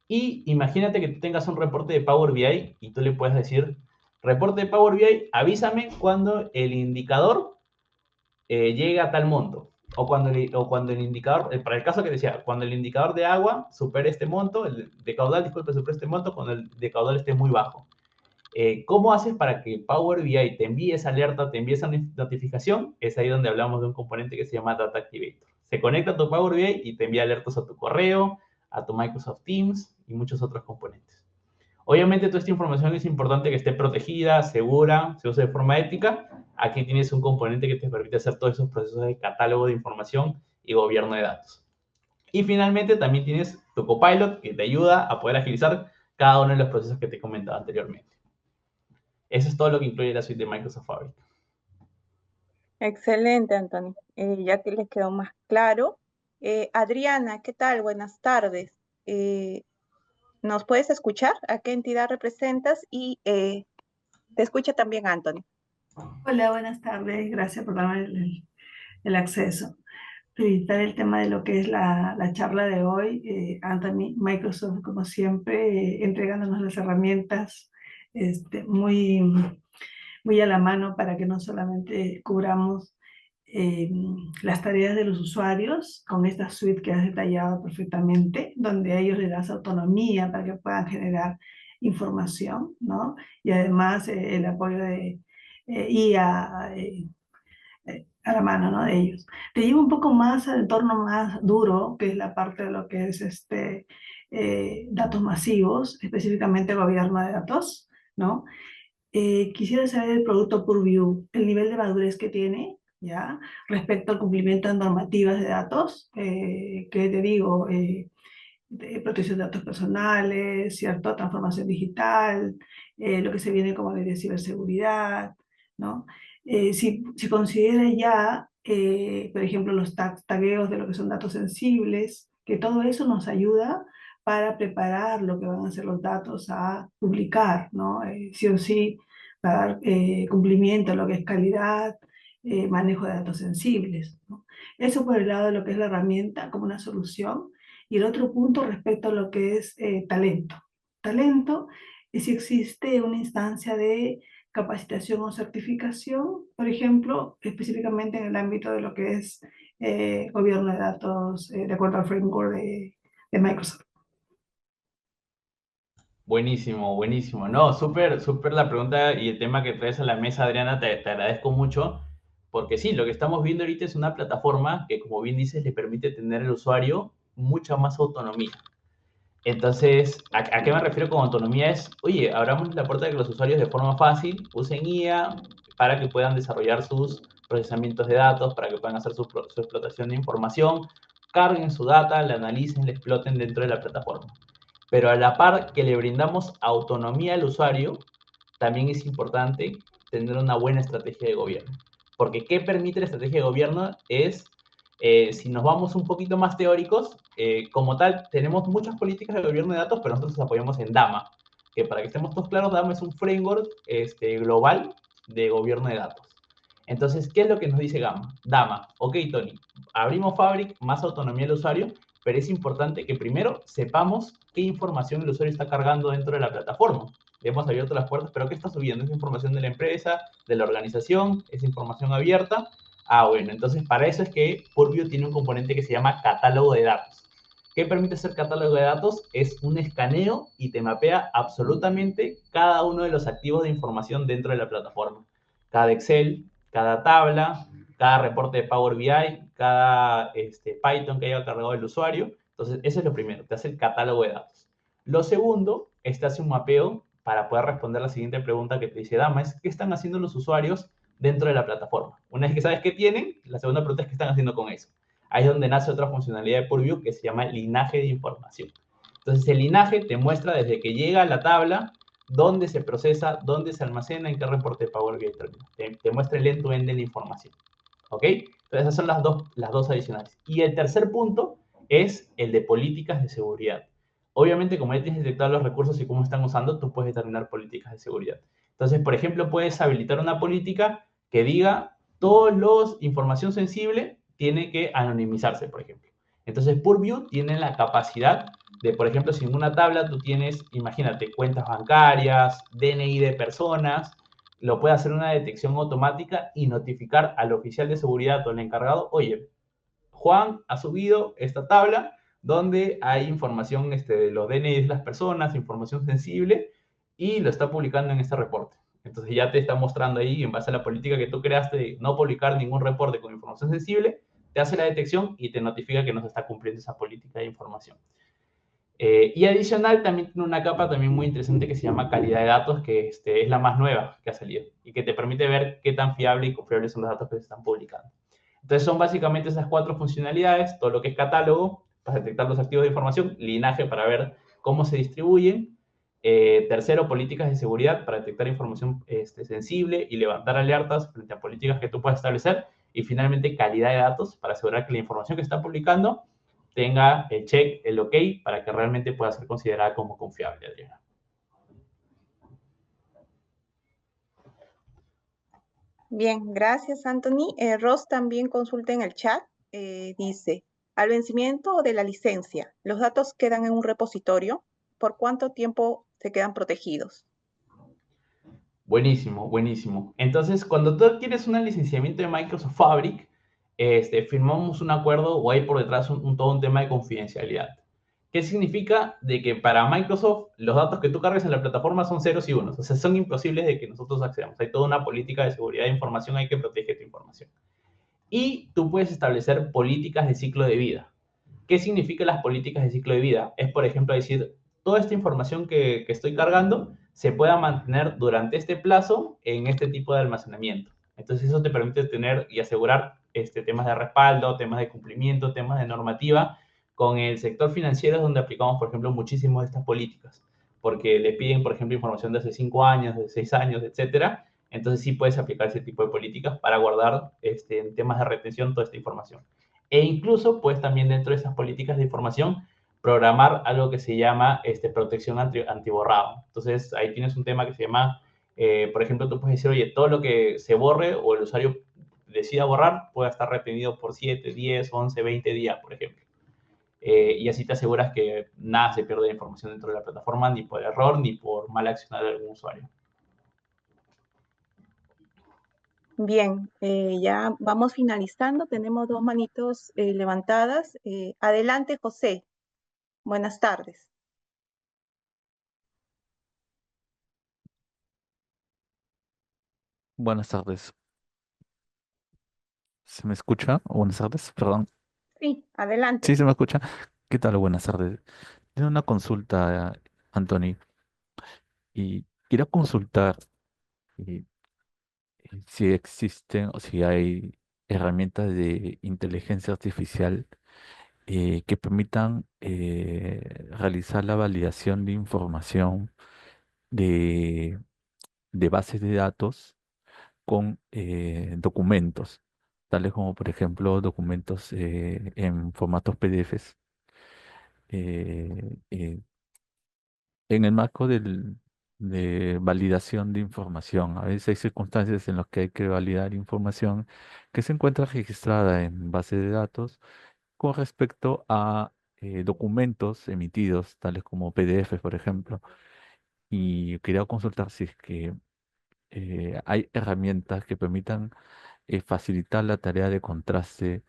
Y imagínate que tú tengas un reporte de Power BI y tú le puedes decir, reporte de Power BI, avísame cuando el indicador llega a tal monto. O cuando el indicador, para el caso que decía, cuando el indicador de agua supere este monto, el de caudal, disculpe, supere este monto, cuando el de caudal esté muy bajo. ¿Cómo haces para que Power BI te envíe esa alerta, te envíe esa notificación? Es ahí donde hablamos de un componente que se llama Data Activator. Se conecta a tu Power BI y te envía alertas a tu correo, a tu Microsoft Teams y muchos otros componentes. Obviamente, toda esta información es importante que esté protegida, segura, se use de forma ética. Aquí tienes un componente que te permite hacer todos esos procesos de catálogo de información y gobierno de datos. Y finalmente, también tienes tu Copilot que te ayuda a poder agilizar cada uno de los procesos que te he comentado anteriormente. Eso es todo lo que incluye la suite de Microsoft Fabric. Excelente, Anthony. Ya que les quedó más claro. Adriana, ¿qué tal? Buenas tardes. ¿Nos puedes escuchar? ¿A qué entidad representas? Y te escucha también Anthony. Hola, buenas tardes. Gracias por darme el acceso. Felicitar el tema de lo que es la charla de hoy. Anthony, Microsoft, como siempre, entregándonos las herramientas muy, muy a la mano para que no solamente cubramos las tareas de los usuarios con esta suite que has detallado perfectamente, donde a ellos les das autonomía para que puedan generar información, ¿no? Y además el apoyo de IA a la mano, ¿no? De ellos. Te llevo un poco más al entorno más duro, que es la parte de lo que es datos masivos, específicamente gobierno de datos, ¿no? Quisiera saber el producto Purview, el nivel de madurez que tiene, ¿ya? Respecto al cumplimiento de normativas de datos, que te digo, de protección de datos personales, ¿cierto? Transformación digital, lo que se viene como ley de ciberseguridad, ¿no? Si considera ya, por ejemplo, los tagueos de lo que son datos sensibles, que todo eso nos ayuda para preparar lo que van a ser los datos a publicar, ¿no? Sí o sí, para dar cumplimiento a lo que es calidad, manejo de datos sensibles, ¿no? Eso por el lado de lo que es la herramienta como una solución. Y el otro punto respecto a lo que es talento. Talento es si existe una instancia de capacitación o certificación, por ejemplo, específicamente en el ámbito de lo que es gobierno de datos, de acuerdo al framework de Microsoft. Buenísimo, buenísimo. No, súper, súper la pregunta y el tema que traes a la mesa, Adriana, te agradezco mucho, porque sí, lo que estamos viendo ahorita es una plataforma que, como bien dices, le permite tener al usuario mucha más autonomía. Entonces, ¿a qué me refiero con autonomía? Es, oye, abramos la puerta de que los usuarios de forma fácil usen IA para que puedan desarrollar sus procesamientos de datos, para que puedan hacer su explotación de información, carguen su data, la analicen, la exploten dentro de la plataforma. Pero a la par que le brindamos autonomía al usuario, también es importante tener una buena estrategia de gobierno. Porque ¿qué permite la estrategia de gobierno? Es, si nos vamos un poquito más teóricos, como tal, tenemos muchas políticas de gobierno de datos, pero nosotros nos apoyamos en DAMA, que para que estemos todos claros, DAMA es un framework global de gobierno de datos. Entonces, ¿qué es lo que nos dice DAMA? Ok, Tony, abrimos Fabric, más autonomía al usuario, pero es importante que primero sepamos qué información el usuario está cargando dentro de la plataforma. Le hemos abierto las puertas, pero ¿qué está subiendo? ¿Es información de la empresa, de la organización? ¿Es información abierta? Bueno, entonces para eso es que Purview tiene un componente que se llama catálogo de datos. ¿Qué permite ser catálogo de datos? Es un escaneo y te mapea absolutamente cada uno de los activos de información dentro de la plataforma. Cada Excel, cada tabla, cada reporte de Power BI, cada Python que haya cargado el usuario. Entonces, eso es lo primero, te hace el catálogo de datos. Lo segundo, te hace un mapeo para poder responder la siguiente pregunta que te dice Dama, es ¿qué están haciendo los usuarios dentro de la plataforma? Una vez que sabes qué tienen, la segunda pregunta es ¿qué están haciendo con eso? Ahí es donde nace otra funcionalidad de Purview que se llama linaje de información. Entonces, el linaje te muestra desde que llega a la tabla, dónde se procesa, dónde se almacena, en qué reporte de Power BI termina. Te muestra el end-to-end de la información. ¿Ok? Entonces, esas son las dos adicionales. Y el tercer punto es el de políticas de seguridad. Obviamente, como ya tienes detectado los recursos y cómo están usando, tú puedes determinar políticas de seguridad. Entonces, por ejemplo, puedes habilitar una política que diga todos los información sensible tiene que anonimizarse, por ejemplo. Entonces, Purview tiene la capacidad de, por ejemplo, si en una tabla tú tienes, imagínate, cuentas bancarias, DNI de personas, lo puede hacer una detección automática y notificar al oficial de seguridad o al encargado, oye, Juan ha subido esta tabla donde hay información de los DNI de las personas, información sensible, y lo está publicando en este reporte. Entonces ya te está mostrando ahí, en base a la política que tú creaste de no publicar ningún reporte con información sensible, te hace la detección y te notifica que no se está cumpliendo esa política de información. Y adicional, también tiene una capa también muy interesante que se llama calidad de datos, que es la más nueva que ha salido y que te permite ver qué tan fiable y confiable son los datos que se están publicando. Entonces son básicamente esas cuatro funcionalidades, todo lo que es catálogo para detectar los activos de información, linaje para ver cómo se distribuyen, tercero, políticas de seguridad para detectar información sensible y levantar alertas frente a políticas que tú puedas establecer, y finalmente calidad de datos para asegurar que la información que está publicando tenga el check, el ok, para que realmente pueda ser considerada como confiable, Adriana. Bien, gracias, Anthony. Ross también consulta en el chat. Dice, al vencimiento de la licencia, ¿los datos quedan en un repositorio? ¿Por cuánto tiempo se quedan protegidos? Buenísimo, buenísimo. Entonces, cuando tú adquieres un licenciamiento de Microsoft Fabric, firmamos un acuerdo o hay por detrás todo un tema de confidencialidad. ¿Qué significa? De que para Microsoft los datos que tú cargues en la plataforma son ceros y unos, o sea, son imposibles de que nosotros accedamos. Hay toda una política de seguridad de información, hay que proteger tu información. Y tú puedes establecer políticas de ciclo de vida. ¿Qué significan las políticas de ciclo de vida? Es, por ejemplo, decir, toda esta información que estoy cargando se pueda mantener durante este plazo en este tipo de almacenamiento. Entonces, eso te permite tener y asegurar temas de respaldo, temas de cumplimiento, temas de normativa. Con el sector financiero es donde aplicamos, por ejemplo, muchísimas de estas políticas, porque le piden, por ejemplo, información de hace 5 años, de 6 años, etcétera. Entonces, sí puedes aplicar ese tipo de políticas para guardar en temas de retención toda esta información. E incluso, pues también dentro de esas políticas de información, programar algo que se llama protección antiborrado. Entonces, ahí tienes un tema que se llama, por ejemplo, tú puedes decir, oye, todo lo que se borre o el usuario decida borrar puede estar retenido por 7, 10, 11, 20 días, por ejemplo. Y así te aseguras que nada se pierde de información dentro de la plataforma, ni por error, ni por mala acción de algún usuario. Bien, ya vamos finalizando. Tenemos dos manitos levantadas. Adelante, José. Buenas tardes. Buenas tardes. ¿Se me escucha? Buenas tardes, perdón. Sí, adelante. Sí, se me escucha. ¿Qué tal? Buenas tardes. Tengo una consulta, Anthony, y quiero consultar eh, si existen o si hay herramientas de inteligencia artificial que permitan realizar la validación de información de, de bases de datos con documentos, tales como por ejemplo documentos en formatos PDFs. eh, eh, en el marco de validación de información, a veces hay circunstancias en las que hay que validar información que se encuentra registrada en base de datos con respecto a documentos emitidos, tales como PDFs, por ejemplo. Y quería consultar si es que hay herramientas que permitan facilitar la tarea de contraste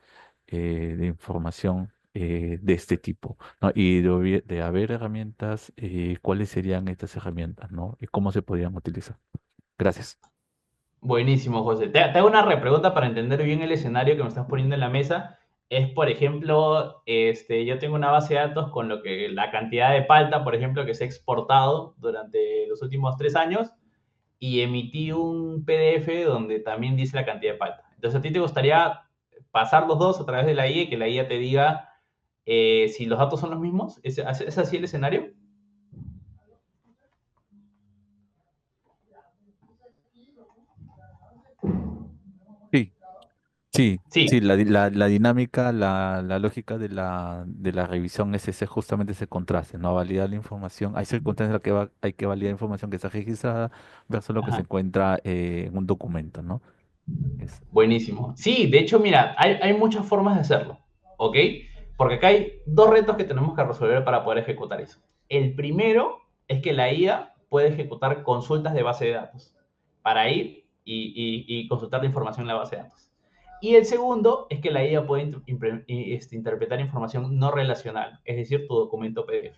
de información de este tipo, ¿no? Y de haber herramientas, ¿cuáles serían estas herramientas, ¿no? Y cómo se podrían utilizar. Gracias. Buenísimo, José. Te hago una repregunta para entender bien el escenario que me estás poniendo en la mesa. Es, por ejemplo, yo tengo una base de datos con la cantidad de palta, por ejemplo, que se ha exportado durante los últimos 3 años y emití un PDF donde también dice la cantidad de palta. Entonces, ¿a ti te gustaría pasar los dos a través de la IA y que la IA te diga si los datos son los mismos? ¿Es así el escenario? Sí, sí, sí, Sí. la dinámica, la lógica de la revisión es ese, justamente ese contraste, ¿no? Validar la información, hay circunstancias en las que hay que validar información que está registrada versus lo que se Ajá. encuentra en un documento, ¿no? Es- Buenísimo. Sí, de hecho, mira, hay muchas formas de hacerlo, ¿ok? Porque acá hay dos retos que tenemos que resolver para poder ejecutar eso. El primero es que la IA puede ejecutar consultas de base de datos para ir y consultar la información en la base de datos. Y el segundo es que la IA puede interpretar información no relacional, es decir, tu documento PDF.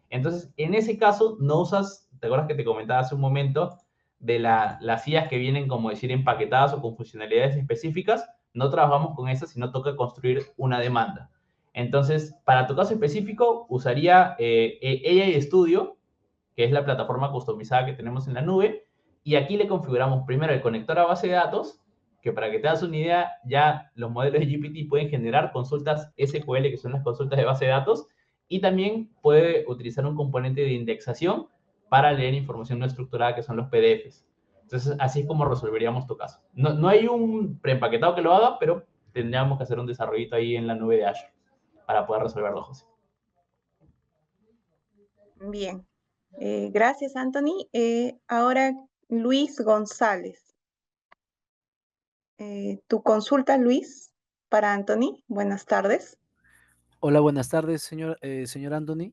Entonces, en ese caso, no usas, ¿te acuerdas que te comentaba hace un momento? De las IAs que vienen, como decir, empaquetadas o con funcionalidades específicas, no trabajamos con esas, sino toca construir una demanda. Entonces, para tu caso específico, usaría AI Studio, que es la plataforma customizada que tenemos en la nube, y aquí le configuramos primero el conector a base de datos, que para que te das una idea, ya los modelos de GPT pueden generar consultas SQL, que son las consultas de base de datos, y también puede utilizar un componente de indexación para leer información no estructurada, que son los PDFs. Entonces, así es como resolveríamos tu caso. No hay un preempaquetado que lo haga, pero tendríamos que hacer un desarrollito ahí en la nube de Azure para poder resolverlo, José. Bien. Gracias, Anthony. Ahora, Luis González. Tu consulta, Luis, para Anthony. Buenas tardes. Hola, buenas tardes, señor Anthony.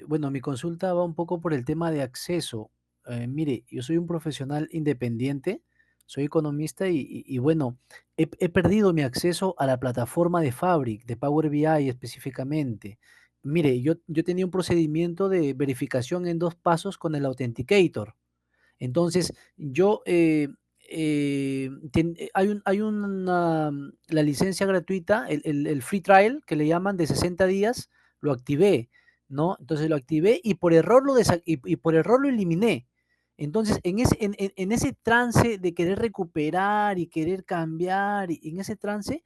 Bueno, mi consulta va un poco por el tema de acceso. Mire, yo soy un profesional independiente, soy economista y bueno, he perdido mi acceso a la plataforma de Fabric, de Power BI específicamente. Mire, yo tenía un procedimiento de verificación en 2 pasos con el Authenticator. Entonces, hay la licencia gratuita, el free trial que le llaman de 60 días, lo activé, ¿no? Entonces lo activé y por error y por error lo eliminé. Entonces, en ese trance de querer recuperar y querer cambiar, y en ese trance,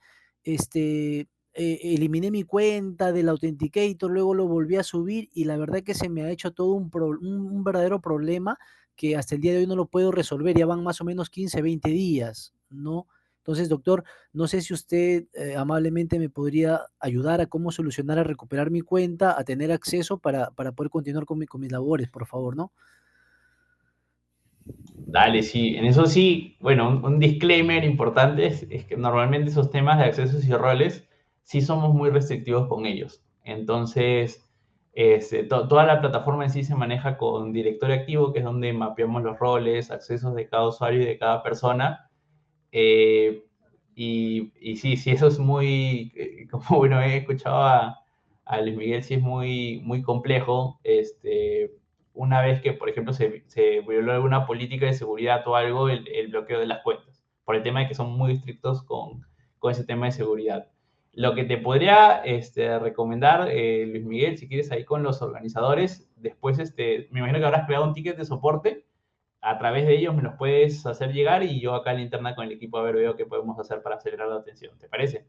eliminé mi cuenta del Authenticator, luego lo volví a subir y la verdad que se me ha hecho todo un verdadero problema que hasta el día de hoy no lo puedo resolver, ya van más o menos 15, 20 días, ¿no? Entonces, doctor, no sé si usted amablemente me podría ayudar a cómo solucionar, a recuperar mi cuenta, a tener acceso para poder continuar con mis labores, por favor, ¿no? Dale, sí, en eso sí, bueno, un disclaimer importante es que normalmente esos temas de accesos y roles sí somos muy restrictivos con ellos. Entonces, toda la plataforma en sí se maneja con directorio activo, que es donde mapeamos los roles, accesos de cada usuario y de cada persona. Eh, y sí, sí, eso es muy, como bueno, he escuchado a Luis Miguel, sí es muy, muy complejo. Una vez que, por ejemplo, se violó alguna política de seguridad o algo, el bloqueo de las cuentas, por el tema de que son muy estrictos con ese tema de seguridad. Lo que te podría recomendar, Luis Miguel, si quieres ahí con los organizadores, después me imagino que habrás creado un ticket de soporte, a través de ellos me los puedes hacer llegar y yo acá en la interna con el equipo a ver veo qué podemos hacer para acelerar la atención. ¿Te parece?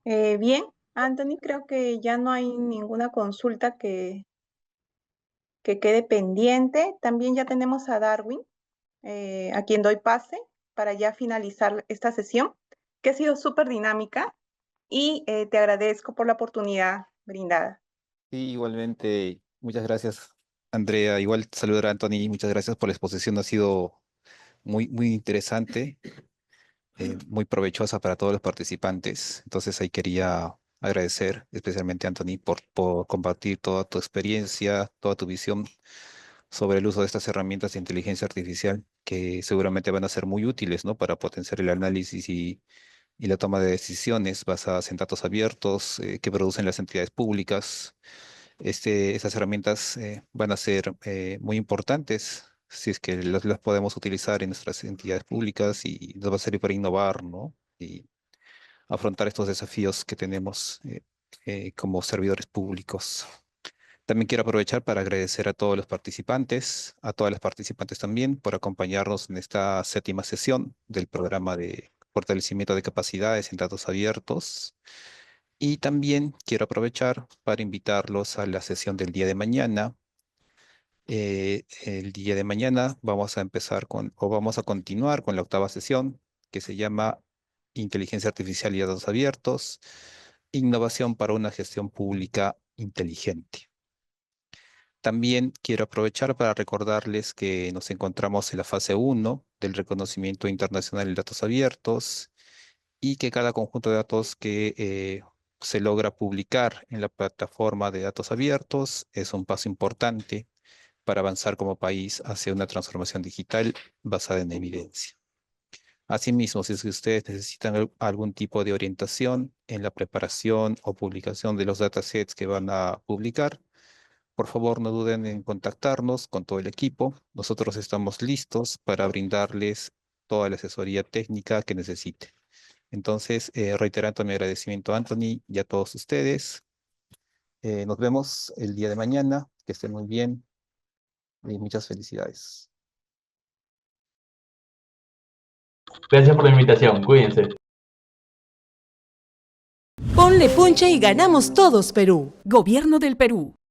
Bien, Anthony, creo que ya no hay ninguna consulta que quede pendiente. También ya tenemos a Darwin, a quien doy pase para ya finalizar esta sesión, que ha sido súper dinámica y te agradezco por la oportunidad brindada. Sí, igualmente, muchas gracias, Andrea. Igual saludar a Anthony, muchas gracias por la exposición, ha sido muy interesante, muy provechosa para todos los participantes. Entonces ahí quería agradecer especialmente a Anthony por compartir toda tu experiencia, toda tu visión sobre el uso de estas herramientas de inteligencia artificial que seguramente van a ser muy útiles, ¿no? Para potenciar el análisis y la toma de decisiones basadas en datos abiertos que producen las entidades públicas. Estas herramientas van a ser muy importantes si es que las podemos utilizar en nuestras entidades públicas y nos va a servir para innovar, ¿no? Y afrontar estos desafíos que tenemos como servidores públicos. También quiero aprovechar para agradecer a todos los participantes, a todas las participantes también, por acompañarnos en esta 7ª sesión del programa de fortalecimiento de capacidades en datos abiertos. Y también quiero aprovechar para invitarlos a la sesión del día de mañana. El día de mañana vamos a vamos a continuar con la 8ª sesión, que se llama Inteligencia Artificial y Datos Abiertos, Innovación para una Gestión Pública Inteligente. También quiero aprovechar para recordarles que nos encontramos en la fase 1 del reconocimiento internacional de datos abiertos y que cada conjunto de datos que se logra publicar en la plataforma de datos abiertos es un paso importante para avanzar como país hacia una transformación digital basada en evidencia. Asimismo, si es que ustedes necesitan algún tipo de orientación en la preparación o publicación de los datasets que van a publicar, por favor, no duden en contactarnos con todo el equipo. Nosotros estamos listos para brindarles toda la asesoría técnica que necesiten. Entonces, reiterando mi agradecimiento a Anthony y a todos ustedes. Nos vemos el día de mañana. Que estén muy bien y muchas felicidades. Gracias por la invitación. Cuídense. Ponle punche y ganamos todos, Perú. Gobierno del Perú.